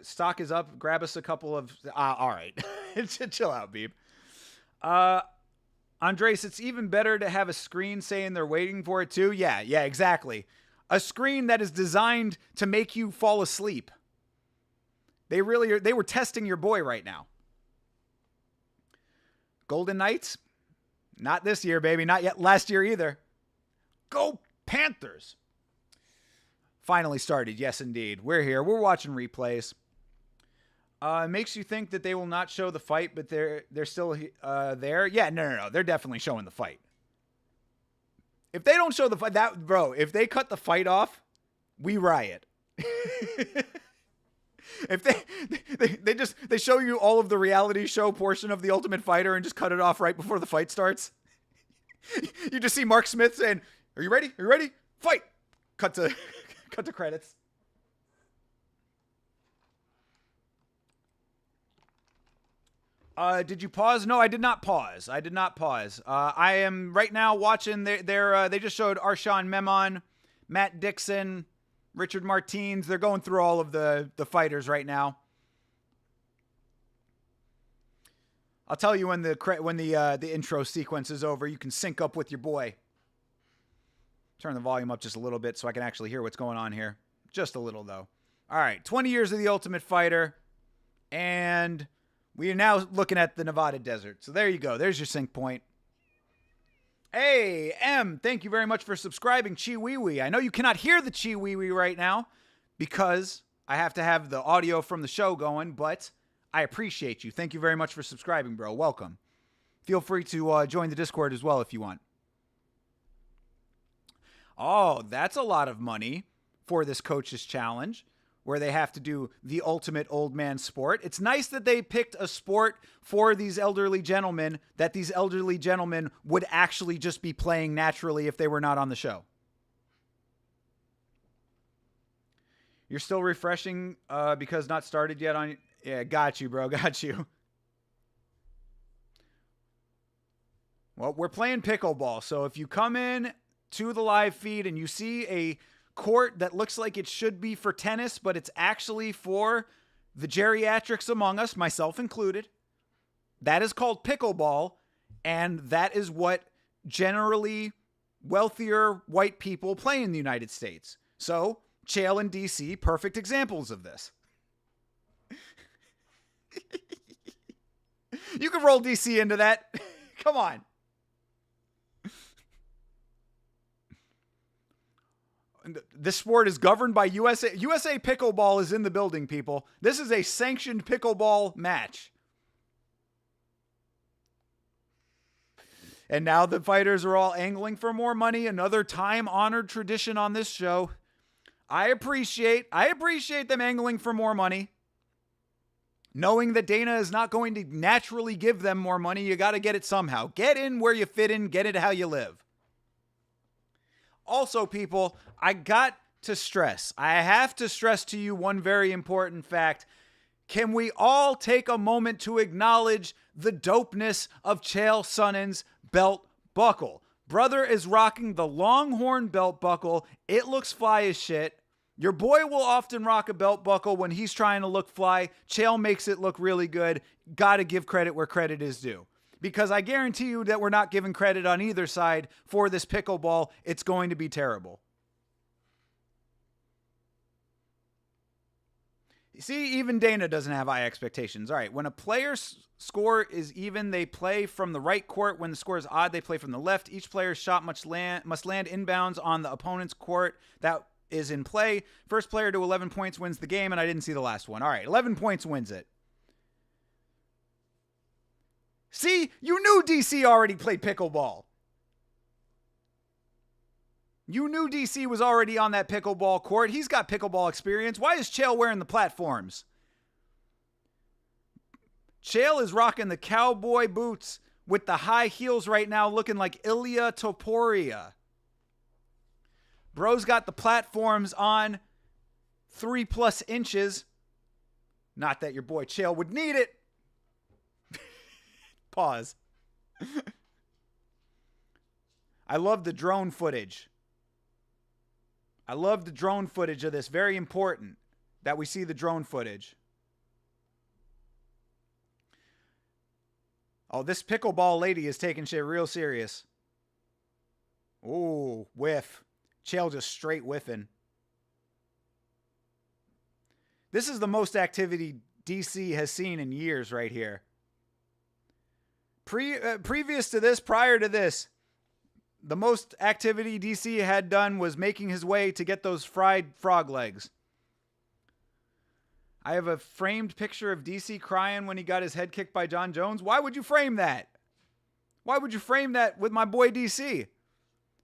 Stock is up. Grab us a couple of... all right. Chill out, Beep. Andres, it's even better to have a screen saying they're waiting for it too. Yeah, exactly. A screen that is designed to make you fall asleep. They really are. They were testing your boy right now. Golden Knights? Not this year, baby. Not yet. Last year either. Go Panthers. Finally started. Yes, indeed. We're here. We're watching replays. It makes you think that they will not show the fight, but they're still there. Yeah, no. They're definitely showing the fight. If they don't show the fight, if they cut the fight off, we riot. If they show you all of the reality show portion of The Ultimate Fighter and just cut it off right before the fight starts. You just see Mark Smith saying, "Are you ready? Are you ready? Fight!" Cut to credits. Did you pause? No, I did not pause. I am right now watching they just showed Arshan Memon, Matt Dixon, Richard Martins. They're going through all of the fighters right now. I'll tell you when the intro sequence is over. You can sync up with your boy. Turn the volume up just a little bit so I can actually hear what's going on here. Just a little, though. All right, 20 years of The Ultimate Fighter, and we are now looking at the Nevada desert. So there you go. There's your sync point. Hey, M, thank you very much for subscribing, Chi Wee Wee. I know you cannot hear the Chi Wee Wee right now because I have to have the audio from the show going, but I appreciate you. Thank you very much for subscribing, bro. Welcome. Feel free to join the Discord as well if you want. Oh, that's a lot of money for this coach's challenge where they have to do the ultimate old man sport. It's nice that they picked a sport for these elderly gentlemen that these elderly gentlemen would actually just be playing naturally if they were not on the show. You're still refreshing because not started yet on... Yeah, got you, bro. Got you. Well, we're playing pickleball, so if you come in to the live feed and you see a court that looks like it should be for tennis, but it's actually for the geriatrics among us, myself included, that is called pickleball, and that is what generally wealthier white people play in the United States. So, Chael and DC, perfect examples of this. You can roll DC into that. Come on. This sport is governed by USA. USA Pickleball is in the building, people. This is a sanctioned pickleball match. And now the fighters are all angling for more money. Another time-honored tradition on this show. I appreciate them angling for more money. Knowing that Dana is not going to naturally give them more money, you got to get it somehow. Get in where you fit in, get it how you live. Also, people, I have to stress to you one very important fact. Can we all take a moment to acknowledge the dopeness of Chael Sonnen's belt buckle? Brother is rocking the Longhorn belt buckle. It looks fly as shit. Your boy will often rock a belt buckle when he's trying to look fly. Chael makes it look really good. Gotta give credit where credit is due. Because I guarantee you that we're not giving credit on either side for this pickleball. It's going to be terrible. You see, even Dana doesn't have high expectations. All right, when a player's score is even, they play from the right court. When the score is odd, they play from the left. Each player's shot must land inbounds on the opponent's court. That is in play. First player to 11 points wins the game, and I didn't see the last one. All right, 11 points wins it. See, you knew DC already played pickleball. You knew DC was already on that pickleball court. He's got pickleball experience. Why is Chael wearing the platforms? Chael is rocking the cowboy boots with the high heels right now, looking like Ilya Topuria. Bro's got the platforms on 3+ inches. Not that your boy Chael would need it. Pause. I love the drone footage. I love the drone footage of this. Very important that we see the drone footage. Oh, this pickleball lady is taking shit real serious. Ooh, whiff. Chael just straight whiffing. This is the most activity DC has seen in years right here. Previous to this, prior to this, the most activity DC had done was making his way to get those fried frog legs. I have a framed picture of DC crying when he got his head kicked by John Jones. Why would you frame that? Why would you frame that with my boy DC?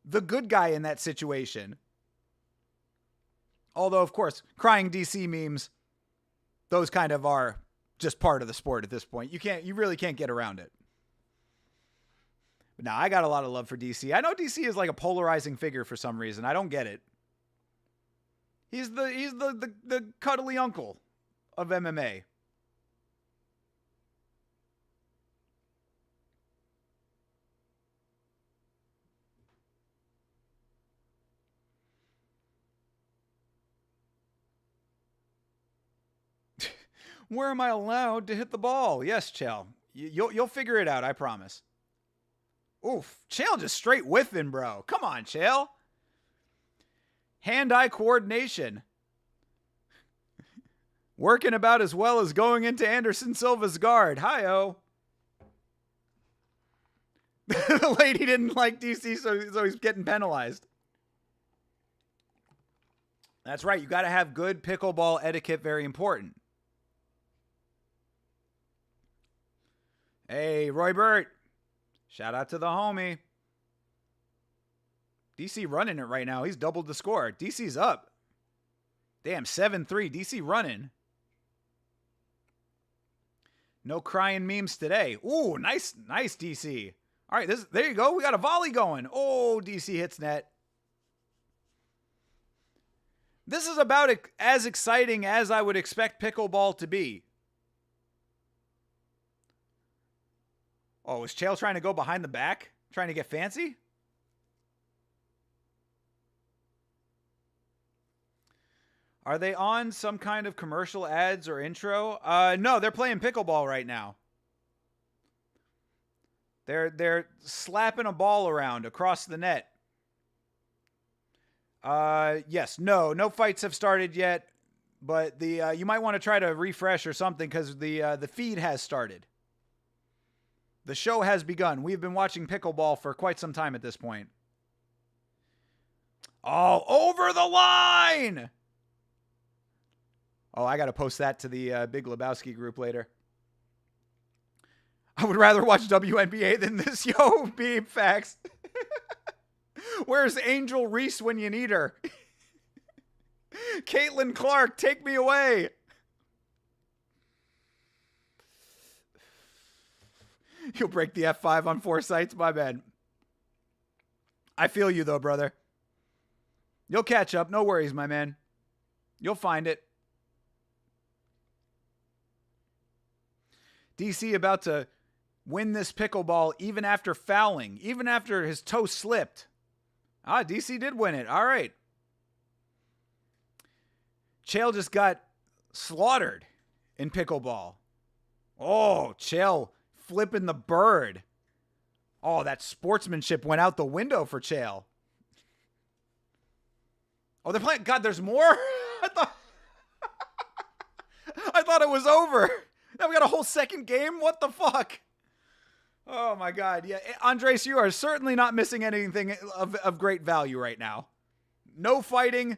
the good guy in that situation. Although, of course, crying DC memes, those kind of are just part of the sport at this point. You really can't get around it. But now I got a lot of love for DC. I know DC is like a polarizing figure for some reason. I don't get it. He's the cuddly uncle of MMA. Where am I allowed to hit the ball? Yes, Chael. You'll figure it out, I promise. Oof. Chael just straight whiffing, bro. Come on, Chael. Hand-eye coordination. Working about as well as going into Anderson Silva's guard. Hi-oh. The lady didn't like DC, so he's getting penalized. That's right. You got to have good pickleball etiquette. Very important. Hey, Roy Burt. Shout out to the homie. DC running it right now. He's doubled the score. DC's up. Damn, 7-3. DC running. No crying memes today. Ooh, nice DC. All right, there you go. We got a volley going. Oh, DC hits net. This is about as exciting as I would expect pickleball to be. Oh, is Chael trying to go behind the back? Trying to get fancy? Are they on some kind of commercial ads or intro? No, they're playing pickleball right now. They're slapping a ball around across the net. Yes, no fights have started yet, but you might want to try to refresh or something because the feed has started. The show has begun. We've been watching pickleball for quite some time at this point. Oh, over the line! Oh, I got to post that to the Big Lebowski group later. I would rather watch WNBA than this. Yo, Beep, facts. Where's Angel Reese when you need her? Caitlin Clark, take me away. You'll break the F5 on 4 sites, my bad. I feel you, though, brother. You'll catch up. No worries, my man. You'll find it. DC about to win this pickleball even after fouling, even after his toe slipped. Ah, DC did win it. All right. Chael just got slaughtered in pickleball. Oh, Chael flipping the bird. Oh, that sportsmanship went out the window for Chael. Oh, they're playing. God, there's more? I thought it was over. Now we got a whole second game? What the fuck? Oh, my God. Yeah, Andres, you are certainly not missing anything of great value right now. No fighting.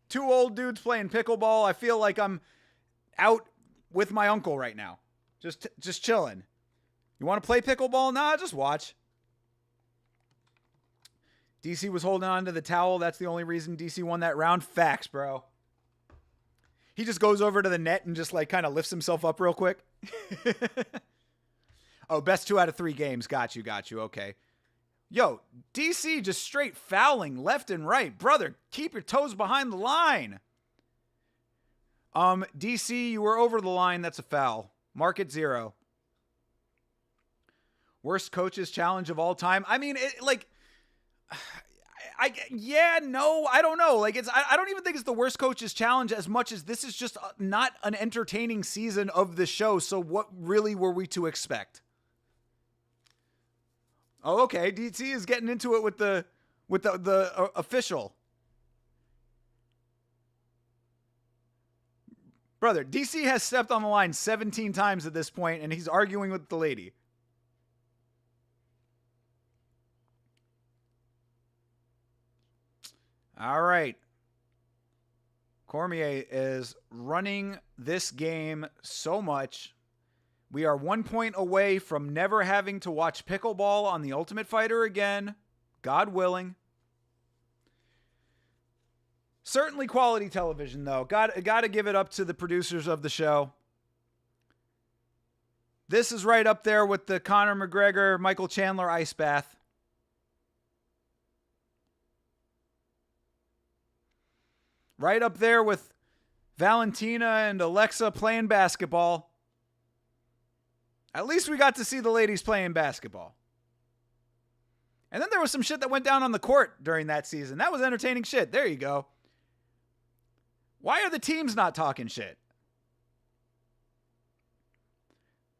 2 old dudes playing pickleball. I feel like I'm out with my uncle right now. Just chilling. You want to play pickleball? Nah, just watch. DC was holding on to the towel. That's the only reason DC won that round. Facts, bro. He just goes over to the net and just like kind of lifts himself up real quick. Oh, best 2 out of 3 games. Got you. Okay. Yo, DC just straight fouling left and right. Brother, keep your toes behind the line. DC, you were over the line. That's a foul. Mark it 0. Worst coaches challenge of all time. I mean, I don't know. Like I don't even think it's the worst coaches challenge as much as this is just not an entertaining season of the show. So what really were we to expect? Oh, okay. DC is getting into it with the official. Brother, DC has stepped on the line 17 times at this point, and he's arguing with the lady. All right. Cormier is running this game so much. We are 1 point away from never having to watch pickleball on The Ultimate Fighter again. God willing. Certainly quality television, though. Got to give it up to the producers of the show. This is right up there with the Conor McGregor, Michael Chandler ice bath. Right up there with Valentina and Alexa playing basketball. At least we got to see the ladies playing basketball. And then there was some shit that went down on the court during that season. That was entertaining shit. There you go. Why are the teams not talking shit?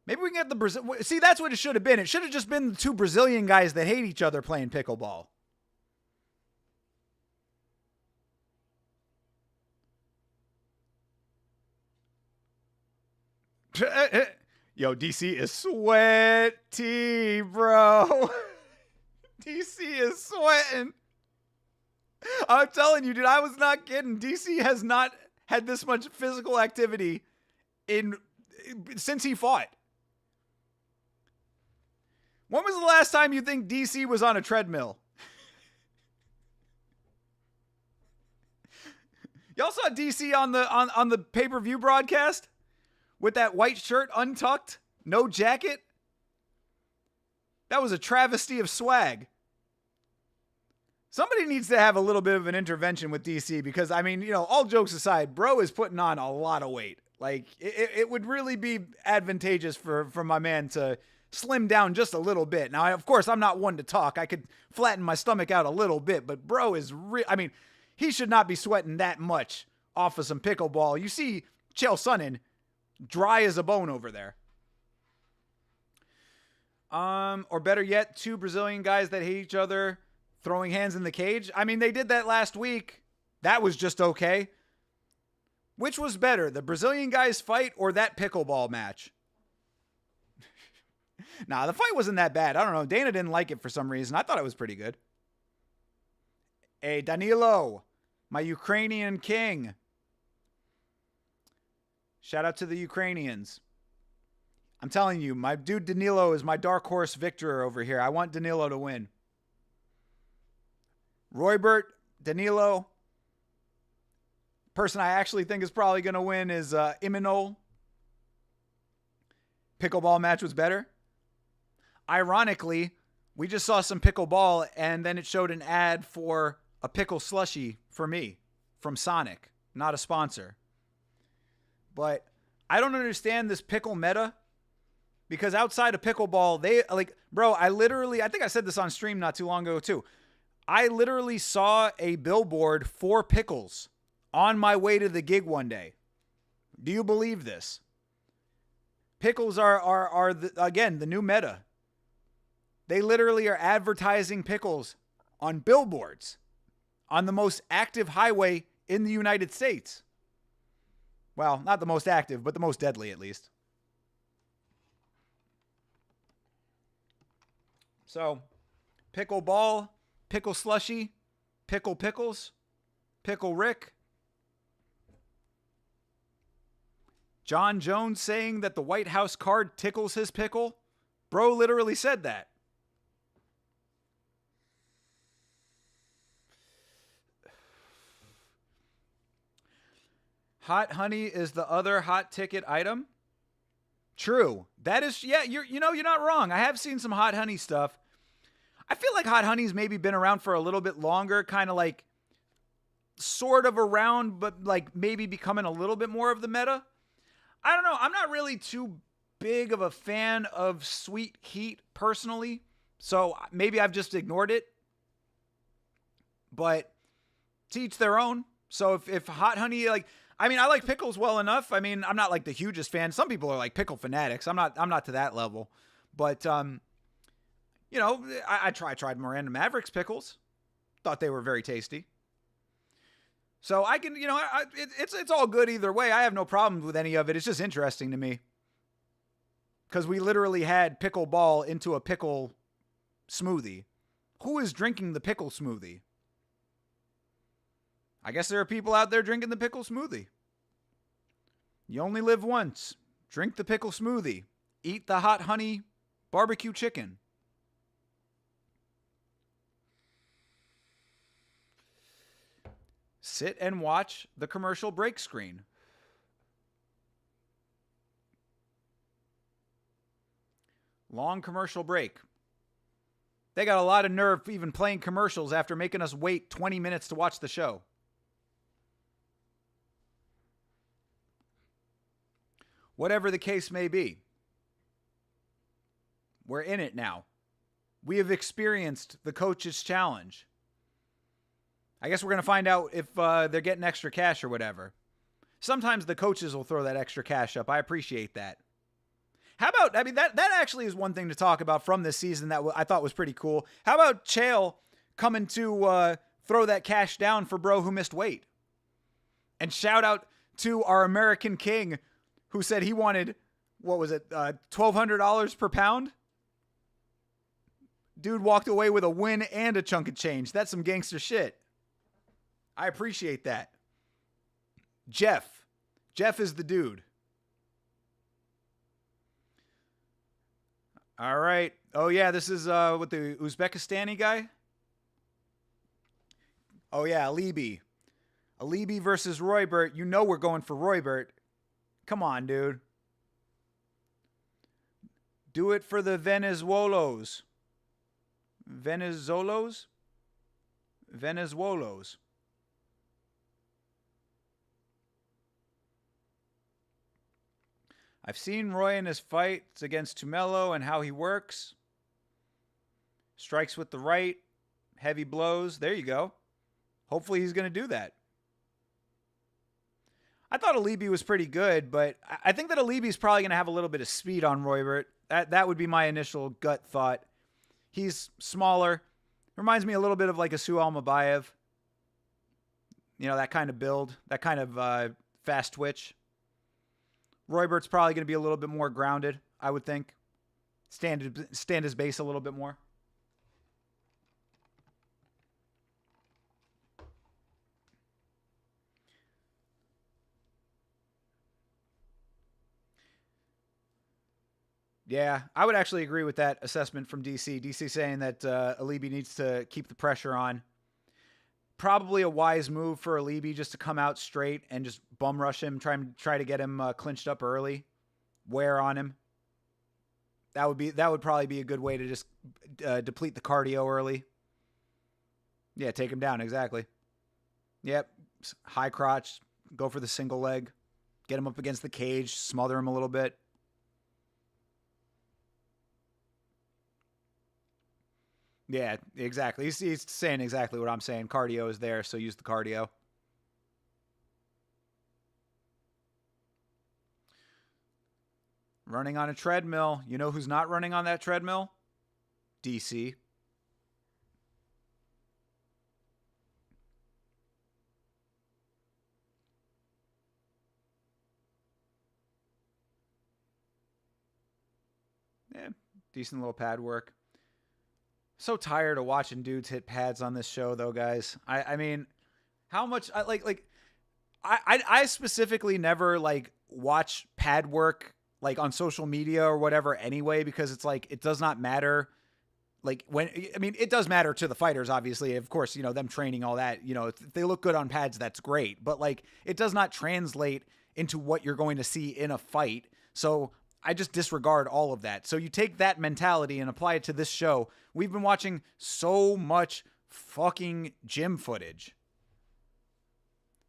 Maybe we can get the Brazil. See, that's what it should have been. It should have just been the two Brazilian guys that hate each other playing pickleball. Yo, DC is sweaty, bro. DC is sweating. I'm telling you, dude, I was not kidding. DC has not had this much physical activity since he fought. When was the last time you think DC was on a treadmill? Y'all saw DC on the pay-per-view broadcast with that white shirt untucked, no jacket? That was a travesty of swag. Somebody needs to have a little bit of an intervention with DC because, I mean, you know, all jokes aside, bro is putting on a lot of weight. Like, it would really be advantageous for my man to slim down just a little bit. Now, of course, I'm not one to talk. I could flatten my stomach out a little bit, but bro is I mean, he should not be sweating that much off of some pickleball. You see Sonnen dry as a bone over there. Or better yet, two Brazilian guys that hate each other throwing hands in the cage. I mean, they did that last week. That was just okay. Which was better, the Brazilian guys fight or that pickleball match? Nah, the fight wasn't that bad. I don't know. Dana didn't like it for some reason. I thought it was pretty good. Hey, Danilo, my Ukrainian king. Shout out to the Ukrainians. I'm telling you, my dude Danilo is my dark horse victor over here. I want Danilo to win. Roybert, Danilo. Person I actually think is probably going to win is Imanol. Pickleball match was better. Ironically, we just saw some pickleball and then it showed an ad for a pickle slushie for me from Sonic. Not a sponsor. But I don't understand this pickle meta. Because outside of pickleball, they like, bro, I think I said this on stream not too long ago too. I literally saw a billboard for pickles on my way to the gig one day. Do you believe this? Pickles are again, the new meta. They literally are advertising pickles on billboards on the most active highway in the United States. Well, not the most active, but the most deadly at least. So, pickleball, pickle slushy, pickles, pickle Rick. John Jones saying that the White House card tickles his pickle. Bro literally said that. Hot honey is the other hot ticket item. True. That is, yeah, you're not wrong. I have seen some hot honey stuff. I feel like hot honey's maybe been around for a little bit longer, kind of like sort of around, but like maybe becoming a little bit more of the meta. I don't know. I'm not really too big of a fan of sweet heat personally, so maybe I've just ignored it. But to each their own. So if hot honey, like, I mean, I like pickles well enough. I mean, I'm not like the hugest fan. Some people are like pickle fanatics. I'm not to that level. But you know, I tried Miranda Mavericks pickles. Thought they were very tasty. So I can, you know, it's all good either way. I have no problems with any of it. It's just interesting to me. Because we literally had pickleball into a pickle smoothie. Who is drinking the pickle smoothie? I guess there are people out there drinking the pickle smoothie. You only live once. Drink the pickle smoothie. Eat the hot honey barbecue chicken. Sit and watch the commercial break screen. Long commercial break. They got a lot of nerve even playing commercials after making us wait 20 minutes to watch the show. Whatever the case may be, we're in it now. We have experienced the coach's challenge. I guess we're going to find out if they're getting extra cash or whatever. Sometimes the coaches will throw that extra cash up. I appreciate that. How about, I mean, that actually is one thing to talk about from this season that I thought was pretty cool. How about Chael coming to throw that cash down for bro who missed weight? And shout out to our American King who said he wanted, what was it, $1,200 per pound? Dude walked away with a win and a chunk of change. That's some gangster shit. I appreciate that. Jeff. Jeff is the dude. All right. Oh, yeah, this is with the Uzbekistani guy. Oh, yeah, Alibi. Alibi versus Roybert. You know we're going for Roybert. Come on, dude. Do it for the Venezuelos. Venezuelos? Venezuelos. I've seen Roy in his fights against Tumelo and how he works. Strikes with the right. Heavy blows. There you go. Hopefully he's going to do that. I thought Alibi was pretty good, but I think that Alibi's probably going to have a little bit of speed on Roybert. That would be my initial gut thought. He's smaller. Reminds me a little bit of like a Sual Mabayev. You know, that kind of build. That kind of fast twitch. Roybert's probably going to be a little bit more grounded, I would think. Stand his base a little bit more. Yeah, I would actually agree with that assessment from DC. DC saying that Alibi needs to keep the pressure on. Probably a wise move for Alibi just to come out straight and just bum rush him, try to get him clinched up early, wear on him. That would probably be a good way to just deplete the cardio early. Yeah, take him down, exactly. Yep, high crotch, go for the single leg, get him up against the cage, smother him a little bit. Yeah, exactly. He's saying exactly what I'm saying. Cardio is there, so use the cardio. Running on a treadmill. You know who's not running on that treadmill? DC. Yeah, decent little pad work. So tired of watching dudes hit pads on this show, though, guys. I mean, how much I specifically never like watch pad work like on social media or whatever anyway, because it's like it does not matter. Like it does matter to the fighters, obviously, of course, you know, them training, all that, you know, if they look good on pads, that's great. But like, it does not translate into what you're going to see in a fight. So I just disregard all of that. So you take that mentality and apply it to this show. We've been watching so much fucking gym footage.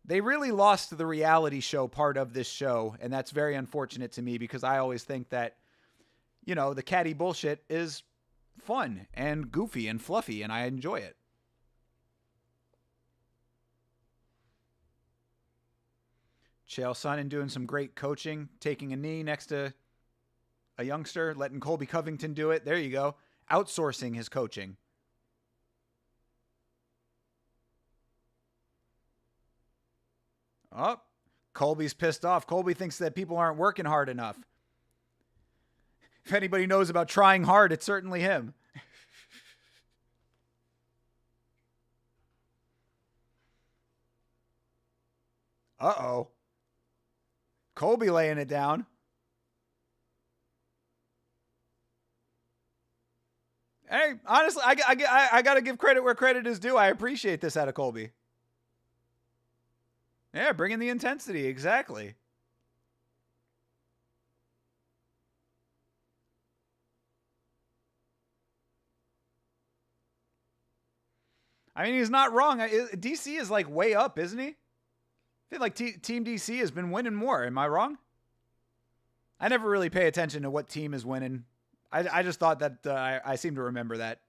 They really lost the reality show part of this show, and that's very unfortunate to me because I always think that, you know, the catty bullshit is fun and goofy and fluffy, and I enjoy it. Chael Sonnen doing some great coaching, taking a knee next to a youngster, letting Colby Covington do it. There you go. Outsourcing his coaching. Oh, Colby's pissed off. Colby thinks that people aren't working hard enough. If anybody knows about trying hard, it's certainly him. Uh-oh. Colby laying it down. Hey, honestly, I got to give credit where credit is due. I appreciate this out of Colby. Yeah, bring in the intensity. Exactly. I mean, he's not wrong. DC is like way up, isn't he? I feel like Team DC has been winning more. Am I wrong? I never really pay attention to what team is winning. I just thought that I seem to remember that.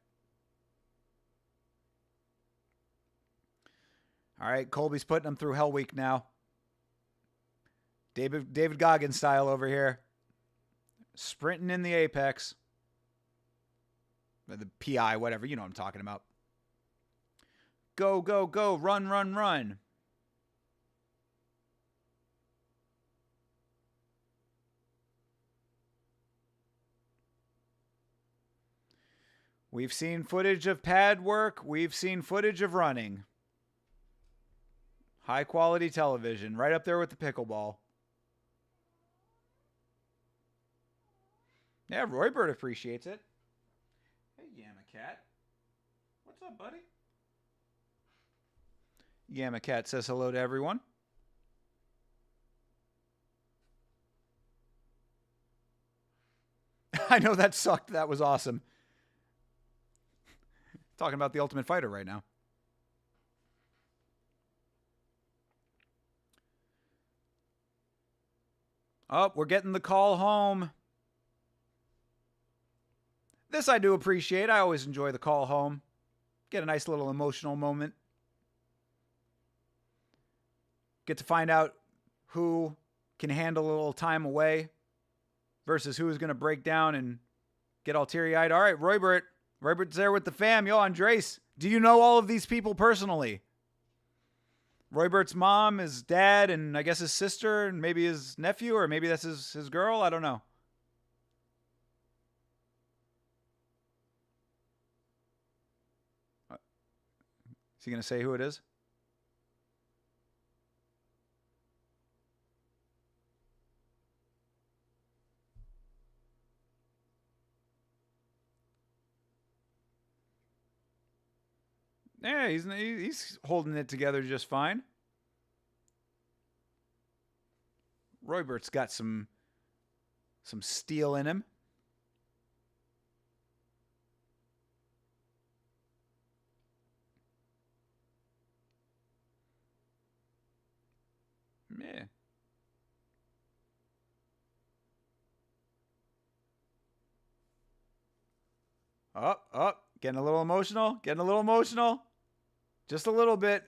All right, Colby's putting him through Hell Week now. David Goggins style over here. Sprinting in the apex. The PI, whatever. You know what I'm talking about. Go, go, go. Run, run, run. We've seen footage of pad work. We've seen footage of running. High quality television. Right up there with the pickleball. Yeah, Roybird appreciates it. Hey, Yama Cat. What's up, buddy? Yama Cat says hello to everyone. I know that sucked. That was awesome. Talking about the Ultimate Fighter right now. Oh, we're getting the call home. This I do appreciate. I always enjoy the call home. Get a nice little emotional moment. Get to find out who can handle a little time away versus who is going to break down and get all teary-eyed. All right, Roybert. Robert's there with the fam. Yo, Andres, do you know all of these people personally? Roybert's mom, his dad, and I guess his sister, and maybe his nephew, or maybe that's his girl. I don't know. Is he going to say who it is? Yeah, he's holding it together just fine. Roybert's got some steel in him. Yeah. Up, getting a little emotional, Just a little bit.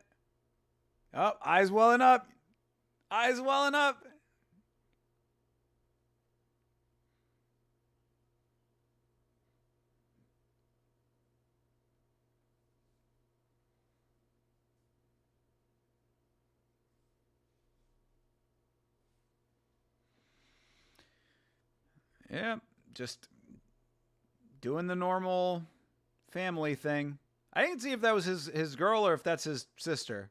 Oh, eyes welling up. Eyes welling up. Yeah, just doing the normal family thing. I didn't see if that was his girl or if that's his sister.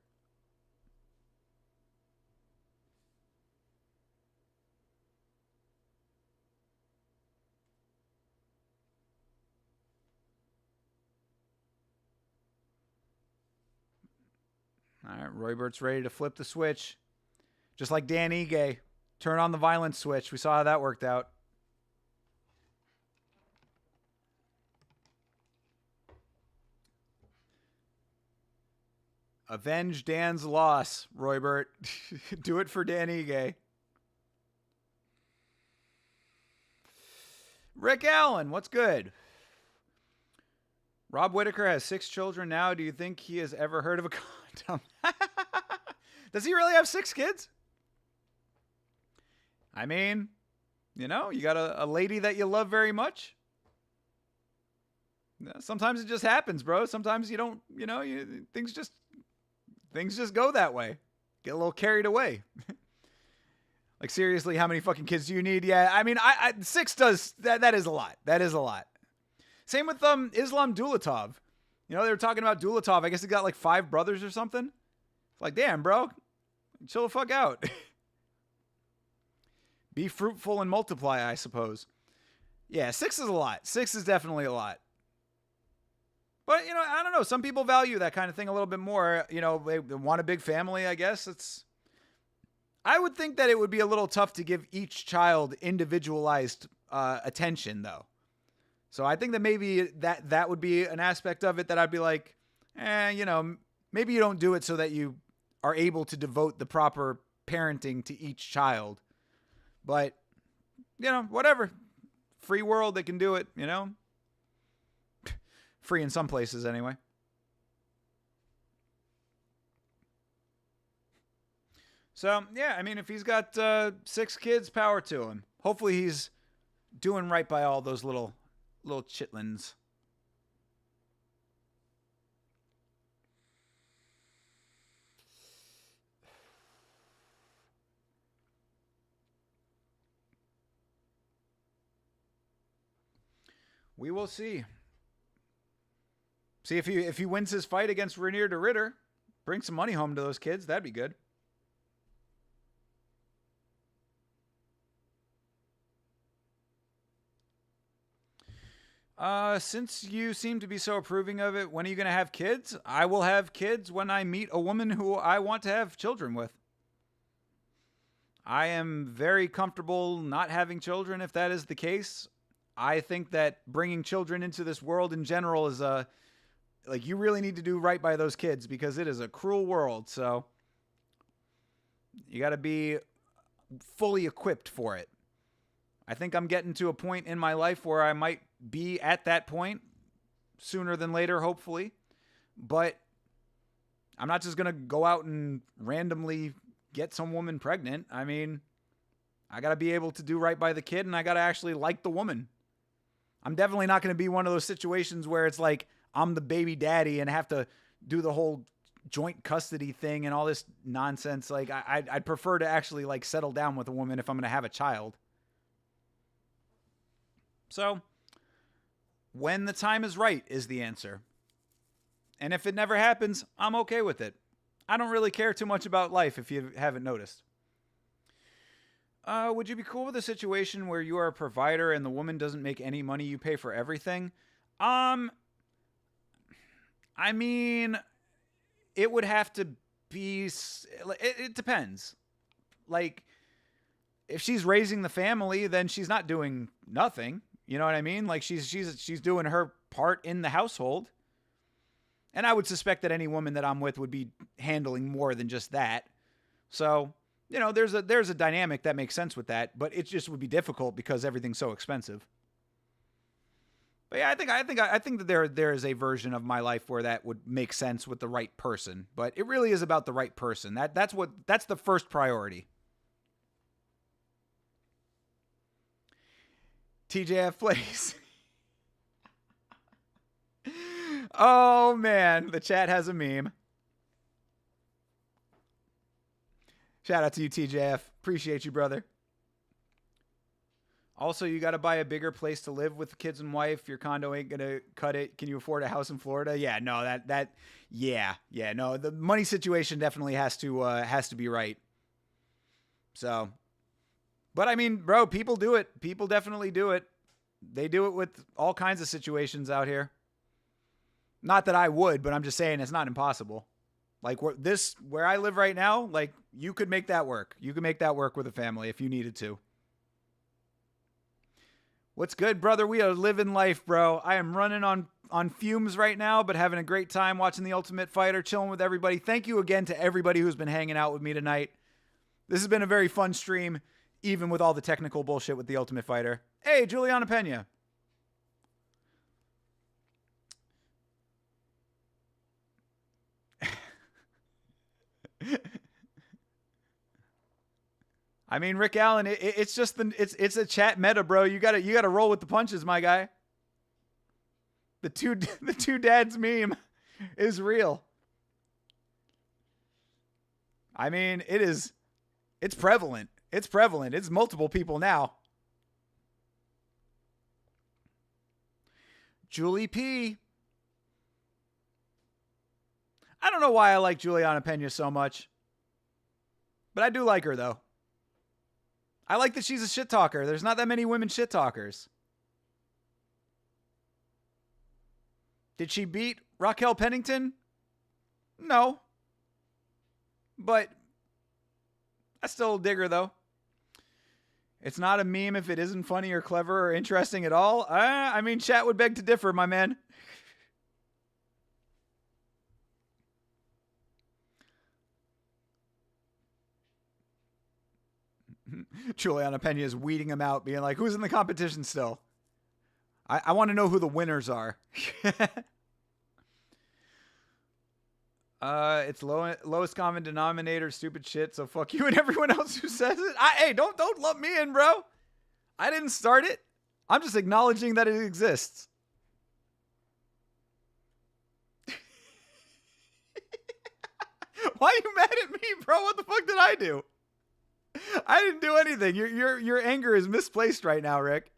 All right, Roybert's ready to flip the switch. Just like Dan Ige. Turn on the violence switch. We saw how that worked out. Avenge Dan's loss, Roybert. Do it for Dan Ige. Rick Allen, what's good? Rob Whitaker has 6 children now. Do you think he has ever heard of a condom? Does he really have 6 kids? I mean, you know, you got a lady that you love very much. Sometimes it just happens, bro. Sometimes you don't, you know, things just go that way. Get a little carried away. Like, seriously, how many fucking kids do you need? Yeah, I mean, 6 does, that is a lot. That is a lot. Same with Islam Dulatov. You know, they were talking about Dulatov. I guess he got like 5 brothers or something. It's like, damn, bro. Chill the fuck out. Be fruitful and multiply, I suppose. Yeah, 6 is a lot. 6 is definitely a lot. But, you know, I don't know. Some people value that kind of thing a little bit more. You know, they want a big family, I guess. I would think that it would be a little tough to give each child individualized attention, though. So I think that maybe that would be an aspect of it that I'd be like, maybe you don't do it so that you are able to devote the proper parenting to each child. But, whatever. Free world, they can do it, Free in some places, anyway. So, yeah, I mean, if he's got 6 kids, power to him. Hopefully he's doing right by all those little chitlins. We will see. See if he wins his fight against Rainier de Ritter, bring some money home to those kids. That'd be good. Since you seem to be so approving of it, when are you going to have kids? I will have kids when I meet a woman who I want to have children with. I am very comfortable not having children if that is the case. I think that bringing children into this world in general is you really need to do right by those kids because it is a cruel world. So you got to be fully equipped for it. I think I'm getting to a point in my life where I might be at that point sooner than later, hopefully. But I'm not just going to go out and randomly get some woman pregnant. I mean, I got to be able to do right by the kid, and I got to actually like the woman. I'm definitely not going to be one of those situations where it's like I'm the baby daddy and have to do the whole joint custody thing and all this nonsense. Like, I'd prefer to actually settle down with a woman if I'm going to have a child. So, when the time is right is the answer. And if it never happens, I'm okay with it. I don't really care too much about life if you haven't noticed. Would you be cool with a situation where you are a provider and the woman doesn't make any money, you pay for everything? I mean, it would have to be, it depends. Like, if she's raising the family, then she's not doing nothing. You know what I mean? Like she's doing her part in the household. And I would suspect that any woman that I'm with would be handling more than just that. So, there's a dynamic that makes sense with that, but it just would be difficult because everything's so expensive. But yeah, I think that there is a version of my life where that would make sense with the right person, but it really is about the right person. That's the first priority. TJF plays. Oh, man. The chat has a meme. Shout out to you, TJF. Appreciate you, brother. Also, you got to buy a bigger place to live with the kids and wife. Your condo ain't going to cut it. Can you afford a house in Florida? Yeah, no, no, the money situation definitely has to be right. So, but I mean, bro, people do it. People definitely do it. They do it with all kinds of situations out here. Not that I would, but I'm just saying it's not impossible. Like where I live right now, like you could make that work. You could make that work with a family if you needed to. What's good, brother? We are living life, bro. I am running on fumes right now, but having a great time watching The Ultimate Fighter, chilling with everybody. Thank you again to everybody who's been hanging out with me tonight. This has been a very fun stream, even with all the technical bullshit with The Ultimate Fighter. Hey, Juliana Pena. I mean, Rick Allen, it's just it's a chat meta, bro. You gotta roll with the punches, my guy. The two dads meme is real. I mean, it's prevalent. It's prevalent. It's multiple people now. Julie P. I don't know why I like Juliana Pena so much, but I do like her, though. I like that she's a shit talker. There's not that many women shit talkers. Did she beat Raquel Pennington? No. But I still dig her, though. It's not a meme if it isn't funny or clever or interesting at all. I mean, chat would beg to differ, my man. Juliana Pena is weeding him out, being like, who's in the competition still? I want to know who the winners are. It's lowest common denominator, stupid shit, so fuck you and everyone else who says it. Hey, don't lump me in, bro. I didn't start it. I'm just acknowledging that it exists. Why are you mad at me, bro? What the fuck did I do? I didn't do anything. Your anger is misplaced right now, Rick.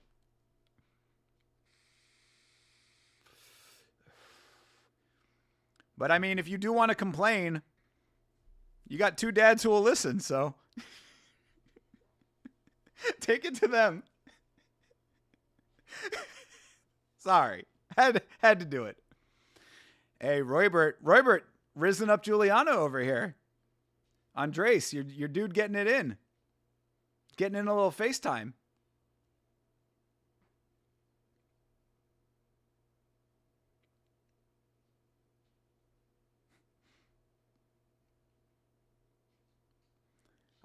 But I mean, if you do want to complain, you got two dads who will listen, so take it to them. Sorry. Had to do it. Hey, Roybert, risen up Juliano over here. Andres, your dude getting it in. Getting in a little FaceTime.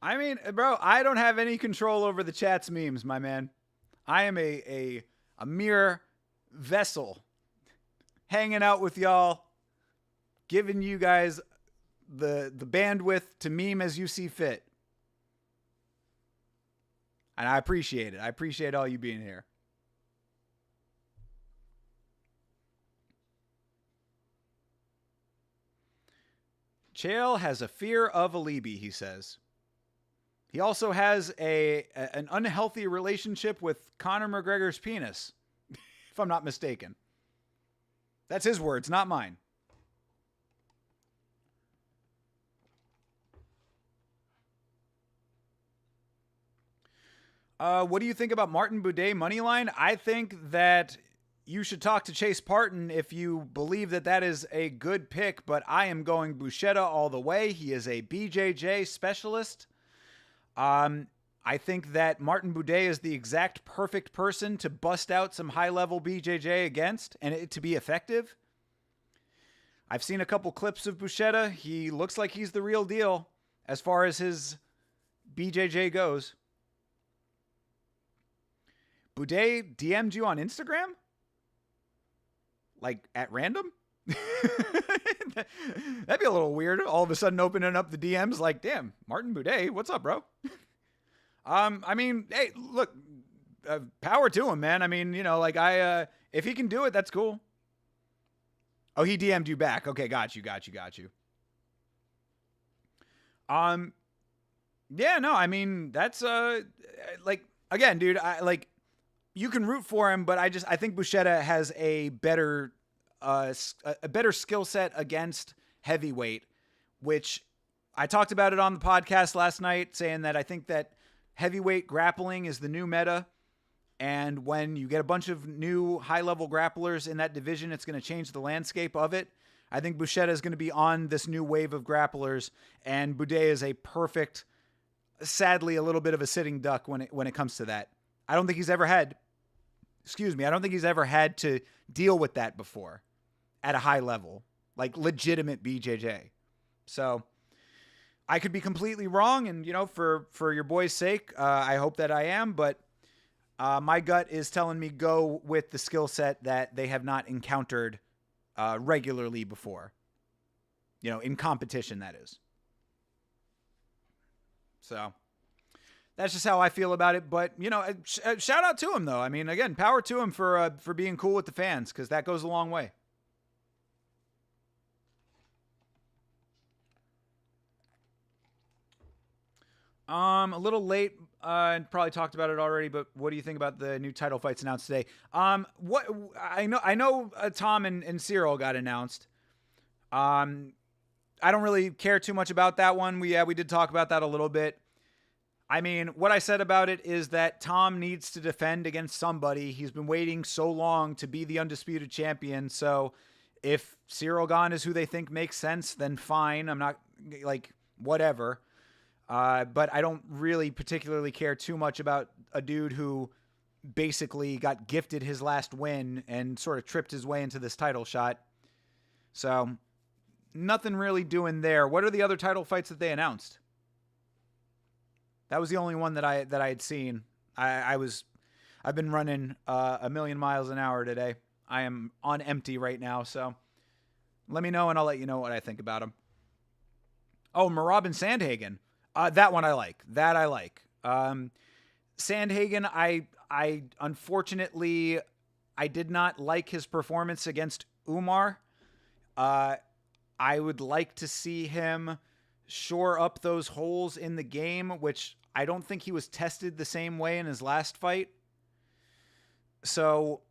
I mean, bro, I don't have any control over the chat's memes, my man. I am a mere vessel hanging out with y'all, giving you guys the bandwidth to meme as you see fit. And I appreciate it. I appreciate all you being here. Chael has a fear of Alibi, he says. He also has an unhealthy relationship with Conor McGregor's penis, if I'm not mistaken. That's his words, not mine. What do you think about Martin Buday moneyline? I think that you should talk to Chase Parton if you believe that that is a good pick, but I am going Buchetta all the way. He is a BJJ specialist. I think that Martin Buday is the exact perfect person to bust out some high-level BJJ against and it to be effective. I've seen a couple clips of Buchetta. He looks like he's the real deal as far as his BJJ goes. Buday DM'd you on Instagram? Like, at random? That'd be a little weird. All of a sudden opening up the DMs like, damn, Martin Buday, what's up, bro? I mean, hey, look, power to him, man. I mean, you know, like if he can do it, that's cool. Oh, he DM'd you back. Okay, got you. Yeah, no, I mean, that's, like, again, dude, you can root for him, but I think Buchetta has a better skill set against heavyweight, which I talked about it on the podcast last night, saying that I think that heavyweight grappling is the new meta. And when you get a bunch of new high-level grapplers in that division, it's going to change the landscape of it. I think Buchetta is going to be on this new wave of grapplers, and Buday is a perfect, sadly, a little bit of a sitting duck when it comes to that. I don't think he's ever had to deal with that before at a high level, like legitimate BJJ. So I could be completely wrong. And, you know, for your boy's sake, I hope that I am, but my gut is telling me go with the skill set that they have not encountered regularly before, you know, in competition, that is. So that's just how I feel about it. But, you know, shout out to him, though. I mean, again, power to him for being cool with the fans, because that goes a long way. A little late, and probably talked about it already, but what do you think about the new title fights announced today? What I know Tom and Cyril got announced. I don't really care too much about that one. We did talk about that a little bit. I mean, what I said about it is that Tom needs to defend against somebody. He's been waiting so long to be the undisputed champion. So if Cyril Gane is who they think makes sense, then fine. I'm not, like, whatever. But I don't really particularly care too much about a dude who basically got gifted his last win and sort of tripped his way into this title shot. So nothing really doing there. What are the other title fights that they announced? That was the only one that I had seen. I've been running a million miles an hour today. I am on empty right now, so let me know and I'll let you know what I think about him. Oh, Merab and Sandhagen. That one I like. That I like. Sandhagen, I unfortunately I did not like his performance against Umar. I would like to see him shore up those holes in the game, which I don't think he was tested the same way in his last fight. So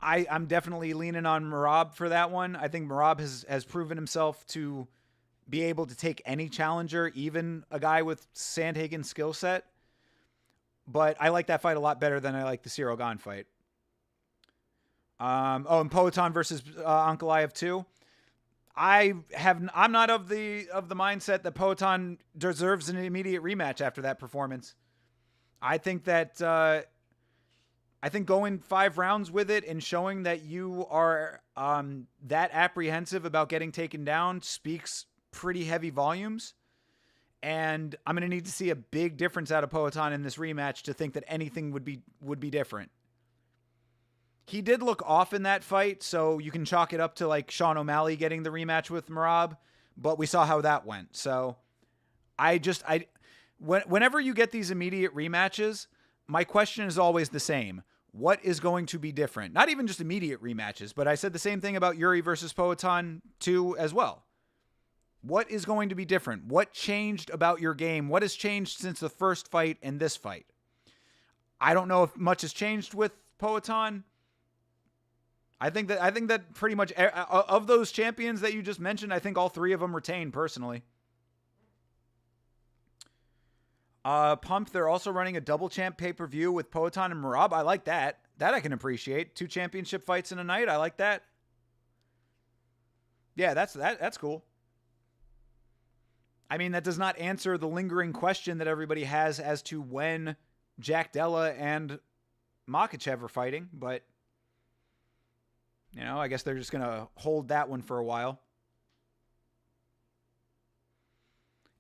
I'm definitely leaning on Merab for that one. I think Merab has proven himself to be able to take any challenger, even a guy with Sandhagen's skill set. But I like that fight a lot better than I like the Cyril Gane fight. And Poatan versus Ankalaev 2. I'm not of the mindset that Poatan deserves an immediate rematch after that performance. I think that going 5 rounds with it and showing that you are that apprehensive about getting taken down speaks pretty heavy volumes. And I'm going to need to see a big difference out of Poatan in this rematch to think that anything would be different. He did look off in that fight, so you can chalk it up to like Sean O'Malley getting the rematch with Merab, but we saw how that went. So whenever you get these immediate rematches, my question is always the same. What is going to be different? Not even just immediate rematches, but I said the same thing about Yuri versus Poatan 2 as well. What is going to be different? What changed about your game? What has changed since the first fight and this fight? I don't know if much has changed with Poatan. I think that pretty much of those champions that you just mentioned, I think all 3 of them retain personally. Pump, they're also running a double champ pay-per-view with Poatan and Merab. I like that. That I can appreciate. 2 championship fights in a night. I like that. Yeah, that's cool. I mean, that does not answer the lingering question that everybody has as to when Jack Della and Makhachev are fighting, but I guess they're just going to hold that one for a while.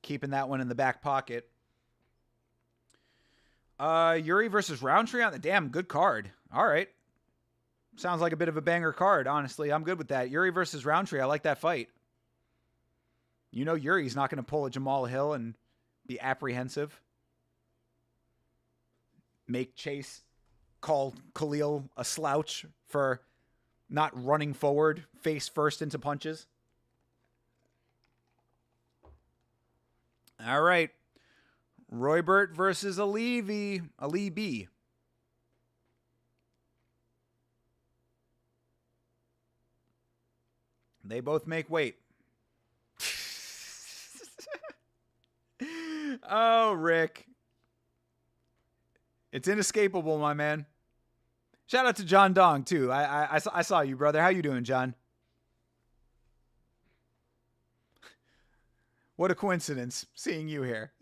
Keeping that one in the back pocket. Yuri versus Roundtree on the damn good card. All right. Sounds like a bit of a banger card, honestly. I'm good with that. Yuri versus Roundtree. I like that fight. Yuri's not going to pull a Jamal Hill and be apprehensive. Make Chase call Khalil a slouch for not running forward face first into punches. All right. Roybert versus Alibi. They both make weight. Oh, Rick. It's inescapable, my man. Shout out to John Dong, too. I saw you, brother. How you doing, John? What a coincidence, seeing you here.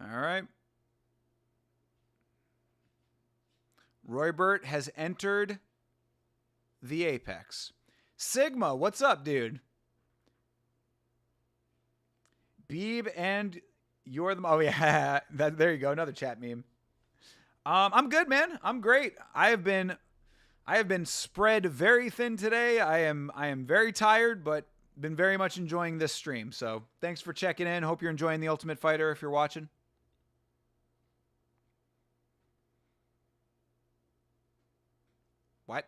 All right. Roybert has entered the Apex. Sigma, what's up, dude? Beeb and you're the... Oh, yeah. There you go. Another chat meme. I'm good, man. I'm great. I have been spread very thin today. I am very tired, but been very much enjoying this stream. So thanks for checking in. Hope you're enjoying The Ultimate Fighter if you're watching. What?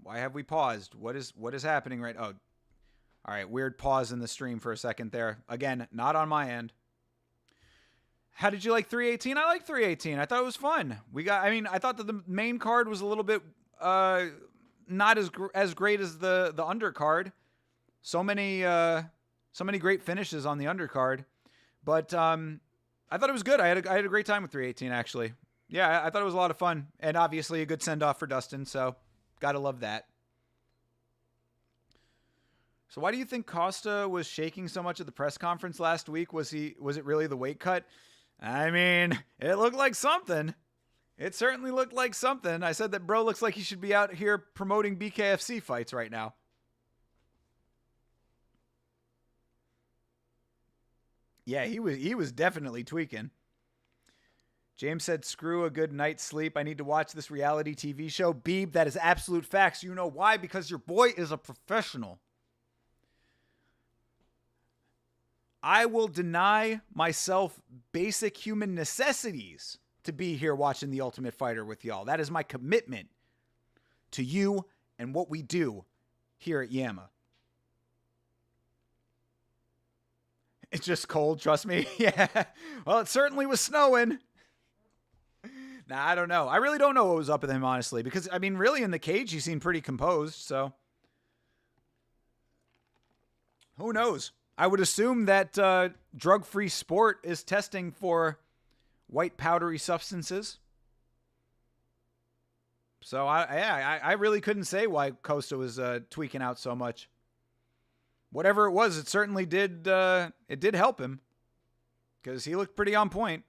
Why have we paused? What is happening right? Oh, all right. Weird pause in the stream for a second there. Again, not on my end. How did you like 318? I like 318. I thought it was fun. I thought that the main card was a little bit not as great as the undercard. So many great finishes on the undercard, but I thought it was good. I had a great time with 318 actually. Yeah, I thought it was a lot of fun, and obviously a good send-off for Dustin, so gotta love that. So why do you think Costa was shaking so much at the press conference last week? Was it really the weight cut? I mean, it looked like something. It certainly looked like something. I said that bro looks like he should be out here promoting BKFC fights right now. Yeah, he was definitely tweaking. James said, screw a good night's sleep. I need to watch this reality TV show. Beeb, that is absolute facts. You know why? Because your boy is a professional. I will deny myself basic human necessities to be here watching The Ultimate Fighter with y'all. That is my commitment to you and what we do here at Yama. It's just cold, trust me. Yeah. Well, it certainly was snowing. Nah, I don't know. I really don't know what was up with him, honestly, because, I mean, really in the cage, he seemed pretty composed, so. Who knows? I would assume that drug-free sport is testing for white powdery substances. So, I really couldn't say why Costa was tweaking out so much. Whatever it was, it certainly did help him, because he looked pretty on point.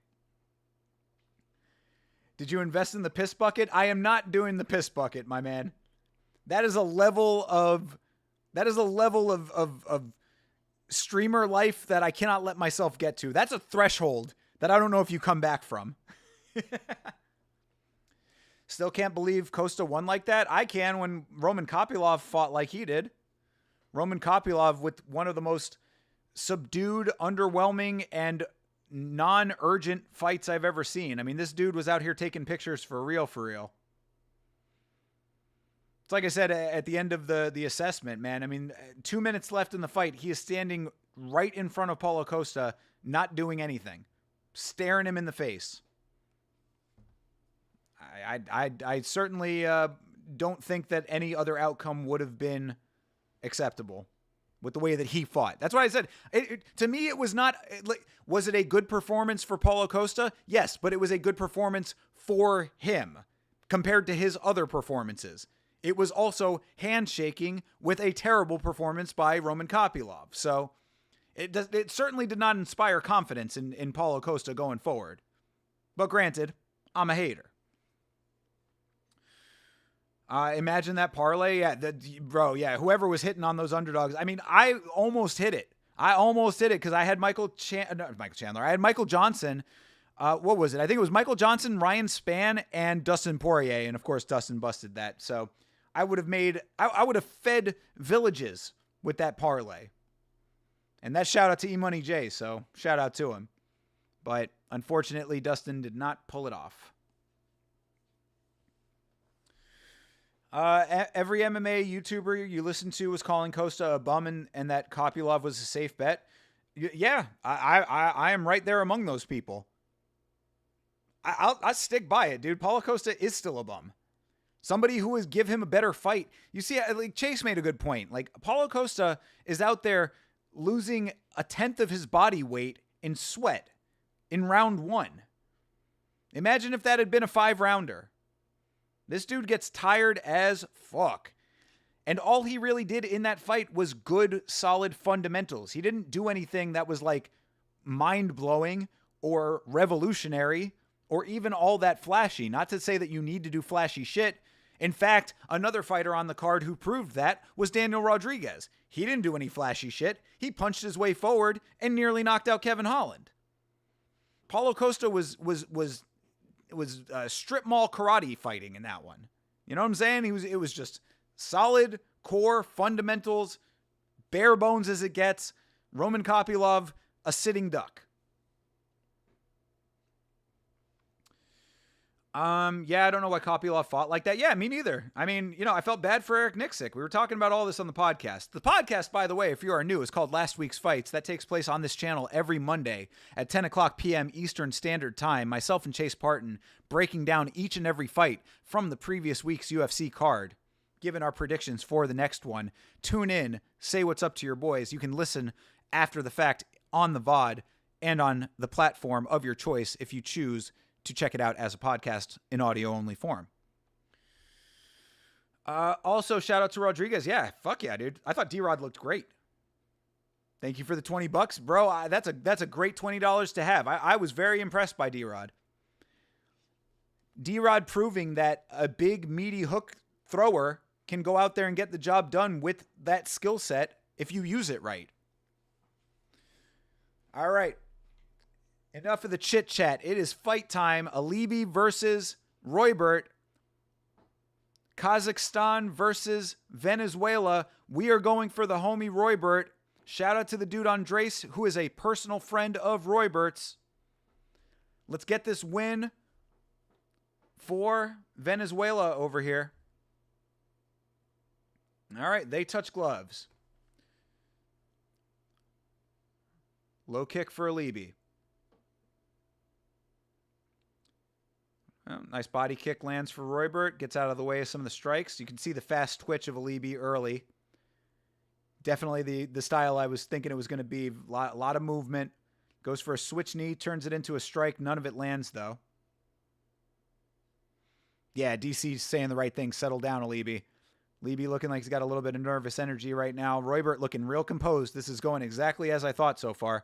Did you invest in the piss bucket? I am not doing the piss bucket, my man. That is a level of streamer life that I cannot let myself get to. That's a threshold that I don't know if you come back from. Still can't believe Costa won like that. I can when Roman Kopylov fought like he did. Roman Kopylov with one of the most subdued, underwhelming, and non-urgent fights I've ever seen. I mean, this dude was out here taking pictures for real, for real. It's like I said at the end of the assessment, man. I mean, 2 minutes left in the fight. He is standing right in front of Paulo Costa, not doing anything, staring him in the face. I certainly don't think that any other outcome would have been acceptable with the way that he fought. That's why I said, to me, it was not, was it a good performance for Paulo Costa? Yes, but it was a good performance for him compared to his other performances. It was also handshaking with a terrible performance by Roman Kopylov. So it certainly did not inspire confidence in Paulo Costa going forward. But granted, I'm a hater. Imagine that parlay. Yeah, bro, yeah, whoever was hitting on those underdogs. I mean, I almost hit it. Because I had Michael Chandler. I had Michael Johnson. What was it? I think it was Michael Johnson, Ryan Spann, and Dustin Poirier. And, of course, Dustin busted that. So I would have fed villages with that parlay. And that shout out to E-Money J. So shout out to him. But, unfortunately, Dustin did not pull it off. Every MMA YouTuber you listen to was calling Costa a bum and that Kopylov was a safe bet. Yeah, I am right there among those people. I'll stick by it, dude. Paulo Costa is still a bum. Somebody who would give him a better fight. You see, like Chase made a good point. Like Paulo Costa is out there losing 1/10 of his body weight in sweat in round 1. Imagine if that had been a 5-rounder. This dude gets tired as fuck. And all he really did in that fight was good, solid fundamentals. He didn't do anything that was like mind-blowing or revolutionary or even all that flashy. Not to say that you need to do flashy shit. In fact, another fighter on the card who proved that was Daniel Rodriguez. He didn't do any flashy shit. He punched his way forward and nearly knocked out Kevin Holland. Paulo Costa was strip mall karate fighting in that one. You know what I'm saying? It was just solid core fundamentals, bare bones as it gets. Roman Kopylov, a sitting duck. Yeah, I don't know why Kopylov fought like that. Yeah, me neither. I mean, I felt bad for Eric Nixick. We were talking about all this on the podcast. The podcast, by the way, if you are new, is called Last Week's Fights. That takes place on this channel every Monday at 10 o'clock p.m. Eastern Standard Time. Myself and Chase Parton breaking down each and every fight from the previous week's UFC card, giving our predictions for the next one. Tune in, say what's up to your boys. You can listen after the fact on the VOD and on the platform of your choice if you choose to check it out as a podcast in audio-only form. Also, shout out to Rodriguez. Yeah, fuck yeah, dude. I thought D-Rod looked great. Thank you for the $20, bro. That's a great $20 to have. I was very impressed by D-Rod. D-Rod proving that a big, meaty hook thrower can go out there and get the job done with that skill set if you use it right. All right. Enough of the chit-chat. It is fight time. Alibi versus Roybert. Kazakhstan versus Venezuela. We are going for the homie Roybert. Shout out to the dude Andres, who is a personal friend of Roybert's. Let's get this win for Venezuela over here. All right, they touch gloves. Low kick for Alibi. Nice body kick lands for Roybert. Gets out of the way of some of the strikes. You can see the fast twitch of Alibi early. Definitely the style I was thinking it was going to be. A lot of movement. Goes for a switch knee. Turns it into a strike. None of it lands, though. Yeah, DC's saying the right thing. Settle down, Alibi. Alibi looking like he's got a little bit of nervous energy right now. Roybert looking real composed. This is going exactly as I thought so far.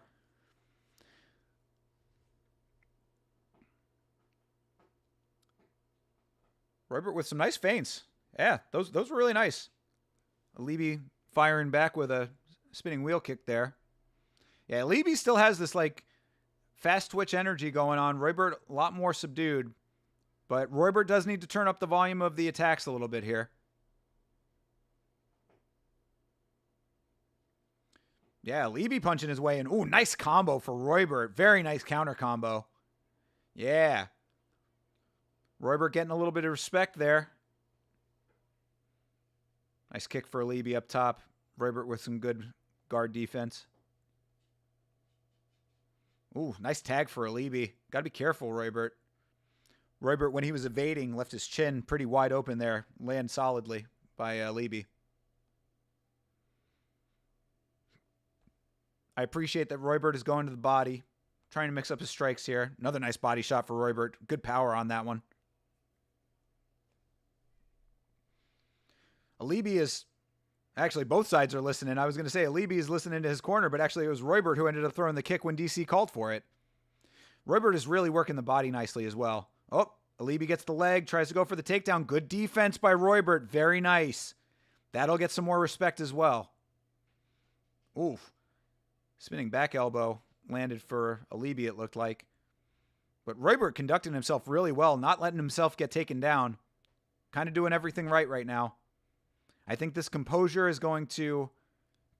Roybert with some nice feints. Yeah, those were really nice. Alibi firing back with a spinning wheel kick there. Yeah, Alibi still has this like fast twitch energy going on. Roybert a lot more subdued. But Roybert does need to turn up the volume of the attacks a little bit here. Yeah, Alibi punching his way in. Ooh, nice combo for Roybert. Very nice counter combo. Yeah. Roybert getting a little bit of respect there. Nice kick for Alibi up top. Roybert with some good guard defense. Ooh, nice tag for Alibi. Got to be careful, Roybert. Roybert, when he was evading, left his chin pretty wide open there. Land solidly by Alibi. I appreciate that Roybert is going to the body. Trying to mix up his strikes here. Another nice body shot for Roybert. Good power on that one. Alibi is... Actually, both sides are listening. I was going to say Alibi is listening to his corner, but actually it was Roybert who ended up throwing the kick when DC called for it. Roybert is really working the body nicely as well. Oh, Alibi gets the leg, tries to go for the takedown. Good defense by Roybert. Very nice. That'll get some more respect as well. Oof. Spinning back elbow landed for Alibi, it looked like. But Roybert conducting himself really well, not letting himself get taken down. Kind of doing everything right now. I think this composure is going to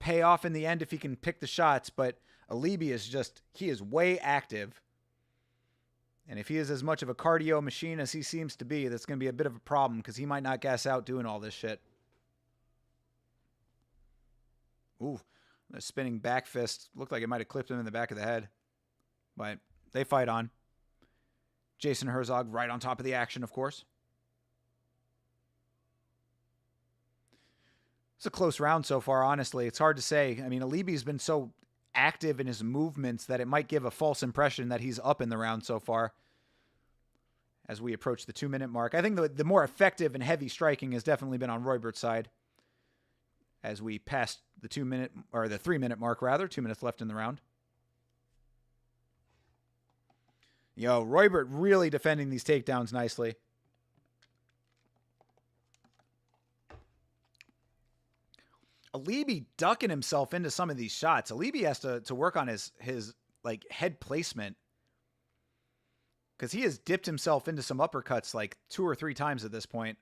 pay off in the end if he can pick the shots, but Alibi is just, he is way active. And if he is as much of a cardio machine as he seems to be, that's going to be a bit of a problem because he might not gas out doing all this shit. Ooh, the spinning back fist looked like it might have clipped him in the back of the head. But they fight on. Jason Herzog right on top of the action, of course. It's a close round so far, honestly. It's hard to say. I mean, Alibi's been so active in his movements that it might give a false impression that he's up in the round so far as we approach the 2-minute mark. I think the more effective and heavy striking has definitely been on Roybert's side as we pass the 2-minute, or the 3-minute mark rather. 2 minutes left in the round. Yo, Roybert really defending these takedowns nicely. Alibi ducking himself into some of these shots. Alibi has to work on his like head placement because he has dipped himself into some uppercuts like 2 or 3 times at this point.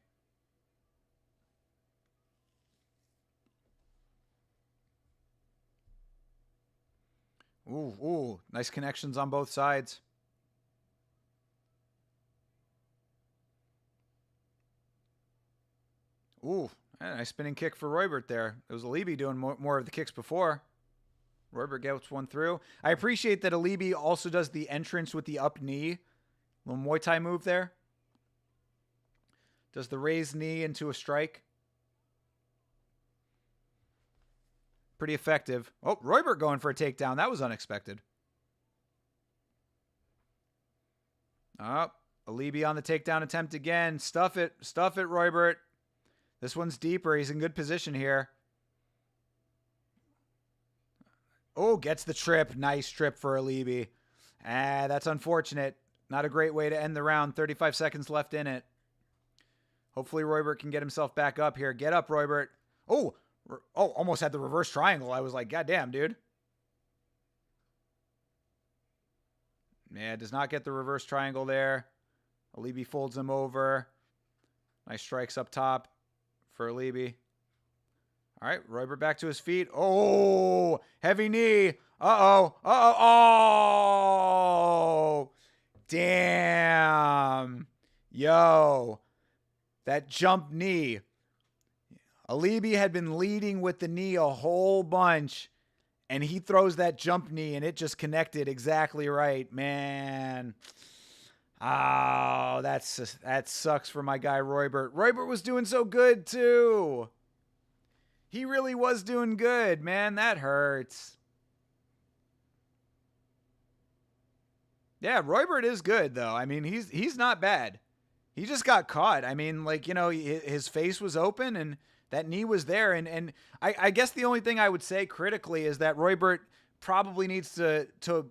Ooh, nice connections on both sides. Ooh. Nice spinning kick for Roybert there. It was Alibi doing more of the kicks before. Roybert gets one through. I appreciate that Alibi also does the entrance with the up knee. Little Muay Thai move there. Does the raised knee into a strike. Pretty effective. Oh, Roybert going for a takedown. That was unexpected. Oh, Alibi on the takedown attempt again. Stuff it, Roybert. This one's deeper. He's in good position here. Oh, gets the trip. Nice trip for Alibi. That's unfortunate. Not a great way to end the round. 35 seconds left in it. Hopefully Roybert can get himself back up here. Get up, Roybert. Oh, almost had the reverse triangle. I was like, God damn, dude. Yeah, does not get the reverse triangle there. Alibi folds him over. Nice strikes up top for Alibi. All right, Roybert back to his feet. Oh, heavy knee. Uh-oh. Oh, damn. Yo, that jump knee. Alibi had been leading with the knee a whole bunch, and he throws that jump knee, and it just connected exactly right, man. Oh, that sucks for my guy Roybert. Roybert was doing so good, too. He really was doing good, man. That hurts. Yeah, Roybert is good, though. I mean, he's not bad. He just got caught. I mean, like, you know, his face was open, and that knee was there. And I guess the only thing I would say critically is that Roybert probably needs to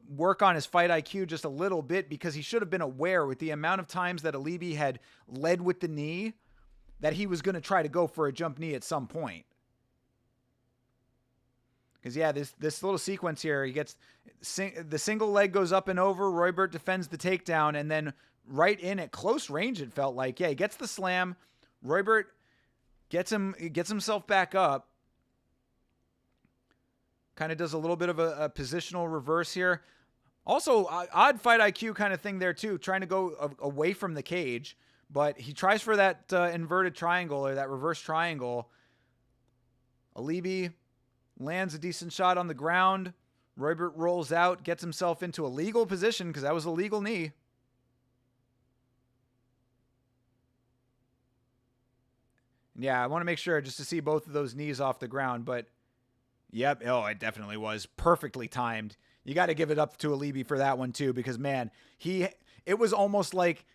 work on his fight IQ just a little bit, because he should have been aware with the amount of times that Alibi had led with the knee that he was going to try to go for a jump knee at some point. Because, yeah, this little sequence here, he gets the single leg goes up and over. Roybert defends the takedown, and then right in at close range, it felt like. Yeah, he gets the slam. Roybert gets himself back up. Kind of does a little bit of a positional reverse here. Also, odd fight IQ kind of thing there, too, trying to go away from the cage. But he tries for that inverted triangle or that reverse triangle. Alibi lands a decent shot on the ground. Roybert rolls out, gets himself into a legal position because that was a legal knee. Yeah, I want to make sure just to see both of those knees off the ground, but yep. Oh, it definitely was perfectly timed. You got to give it up to Alibi for that one too, because man, it was almost like,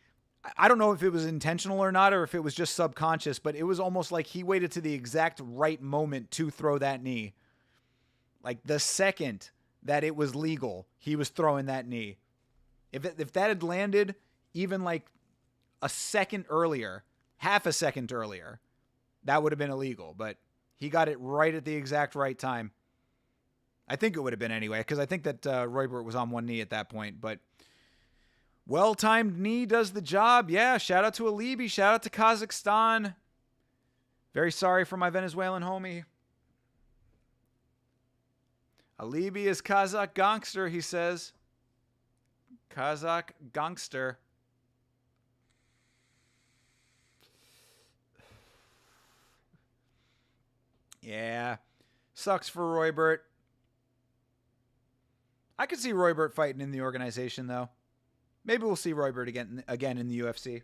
I don't know if it was intentional or not, or if it was just subconscious, but it was almost like he waited to the exact right moment to throw that knee. Like the second that it was legal, he was throwing that knee. If that had landed even like a second earlier, half a second earlier, that would have been illegal, but he got it right at the exact right time. I think it would have been anyway, because I think that Roybert was on one knee at that point, but well-timed knee does the job. Yeah, shout out to Alibi. Shout out to Kazakhstan. Very sorry for my Venezuelan homie. Alibi is Kazakh gangster, he says. Kazakh gangster. Yeah. Sucks for Roybert. I could see Roybert fighting in the organization, though. Maybe we'll see Roybert again in the UFC.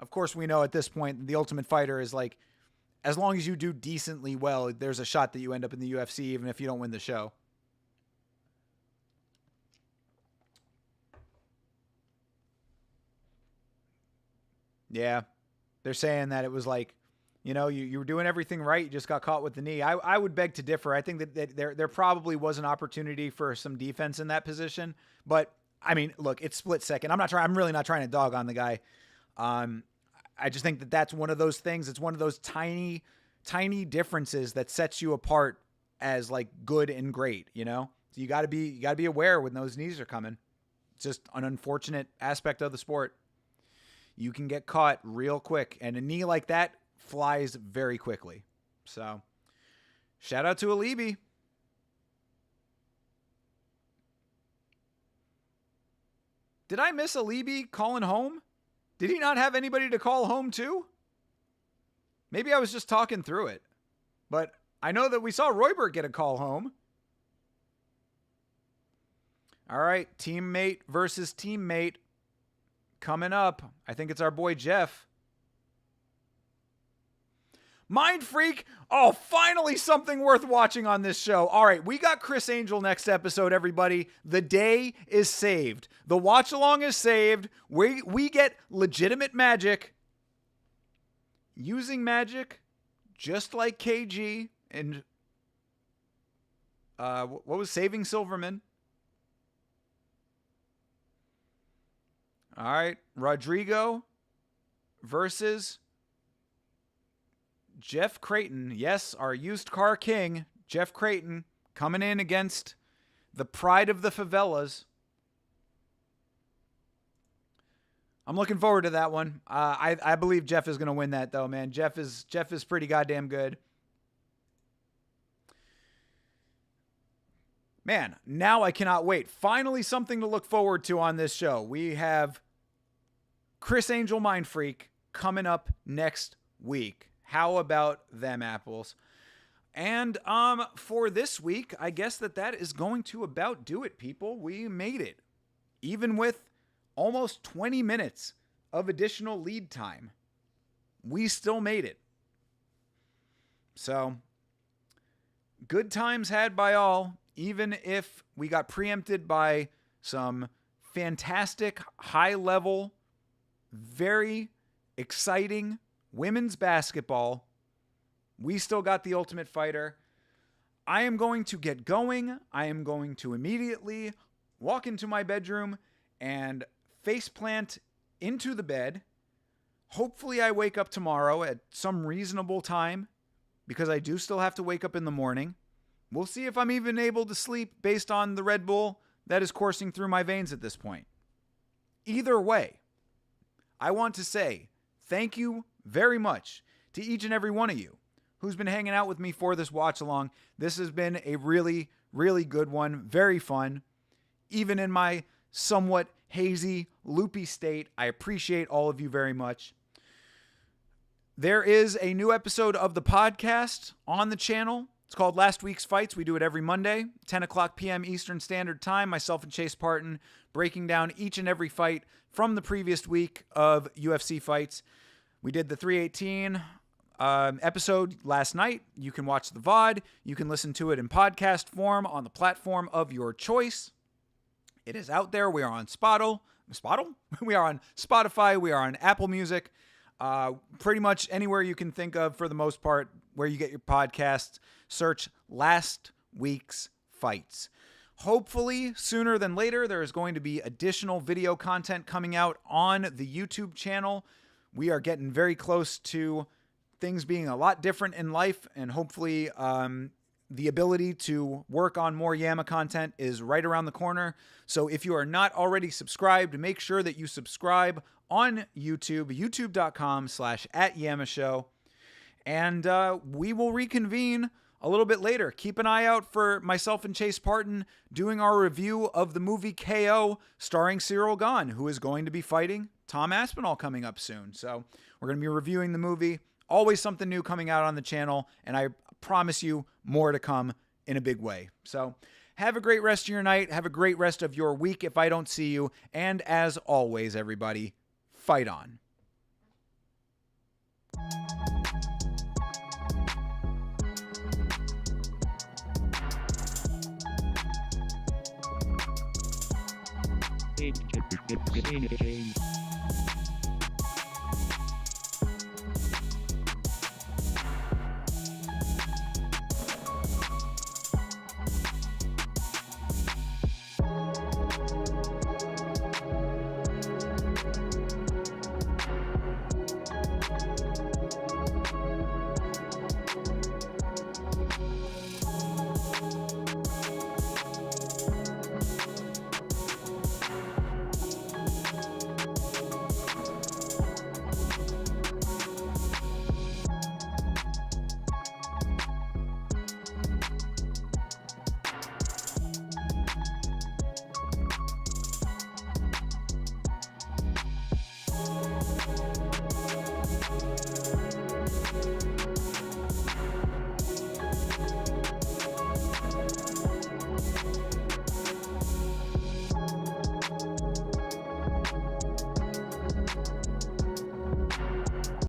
Of course, we know at this point, the Ultimate Fighter is like, as long as you do decently well, there's a shot that you end up in the UFC, even if you don't win the show. Yeah. They're saying that it was like, you know, you were doing everything right. You just got caught with the knee. I would beg to differ. I think that there probably was an opportunity for some defense in that position. But, I mean, look, it's split second. I'm really not trying to dog on the guy. I just think that that's one of those things. It's one of those tiny, tiny differences that sets you apart as like good and great, you know? So you gotta be aware when those knees are coming. It's just an unfortunate aspect of the sport. You can get caught real quick, and a knee like that flies very quickly. So, shout out to Alibi. Did I miss Alibi calling home? Did he not have anybody to call home to? Maybe I was just talking through it. But I know that we saw Roybert get a call home. All right, teammate versus teammate. Coming up, I think it's our boy Jeff. Mind Freak. Oh, finally something worth watching on this show. All right, we got Chris Angel next episode, everybody. The day is saved. The watch along is saved. We get legitimate magic. Using magic, just like KG and what was Saving Silverman? All right, Rodrigo versus Jeff Creighton. Yes, our used car king, Jeff Creighton, coming in against the pride of the favelas. I'm looking forward to that one. I believe Jeff is going to win that, though, man. Jeff is pretty goddamn good. Man, now I cannot wait. Finally, something to look forward to on this show. We have Chris Angel Mind Freak coming up next week. How about them apples? And for this week, I guess that is going to about do it, people. We made it. Even with almost 20 minutes of additional lead time, we still made it. So, good times had by all, even if we got preempted by some fantastic, high-level, very exciting women's basketball. We still got the Ultimate Fighter. I am going to get going. I am going to immediately walk into my bedroom and faceplant into the bed. Hopefully I wake up tomorrow at some reasonable time, because I do still have to wake up in the morning. We'll see if I'm even able to sleep based on the Red Bull that is coursing through my veins at this point. Either way, I want to say thank you very much to each and every one of you who's been hanging out with me for this watch along. This has been a really, really good one. Very fun. Even in my somewhat hazy, loopy state, I appreciate all of you very much. There is a new episode of the podcast on the channel. It's called Last Week's Fights. We do it every Monday, 10 o'clock p.m. Eastern Standard Time. Myself and Chase Parton breaking down each and every fight from the previous week of UFC fights. We did the 318 episode last night. You can watch the VOD. You can listen to it in podcast form on the platform of your choice. It is out there. We are on Spotify. We are on Spotify. We are on Apple Music. Pretty much anywhere you can think of, for the most part, where you get your podcasts. Search Last Week's Fights. Hopefully, sooner than later, there is going to be additional video content coming out on the YouTube channel. We are getting very close to things being a lot different in life, and hopefully the ability to work on more Yama content is right around the corner. So if you are not already subscribed, make sure that you subscribe on YouTube, youtube.com/@YamaShow. And we will reconvene a little bit later. Keep an eye out for myself and Chase Parton doing our review of the movie KO starring Cyril Gahn, who is going to be fighting Tom Aspinall coming up soon. So we're going to be reviewing the movie. Always something new coming out on the channel, and I promise you more to come in a big way. So have a great rest of your night. Have a great rest of your week if I don't see you. And as always, everybody, fight on. It's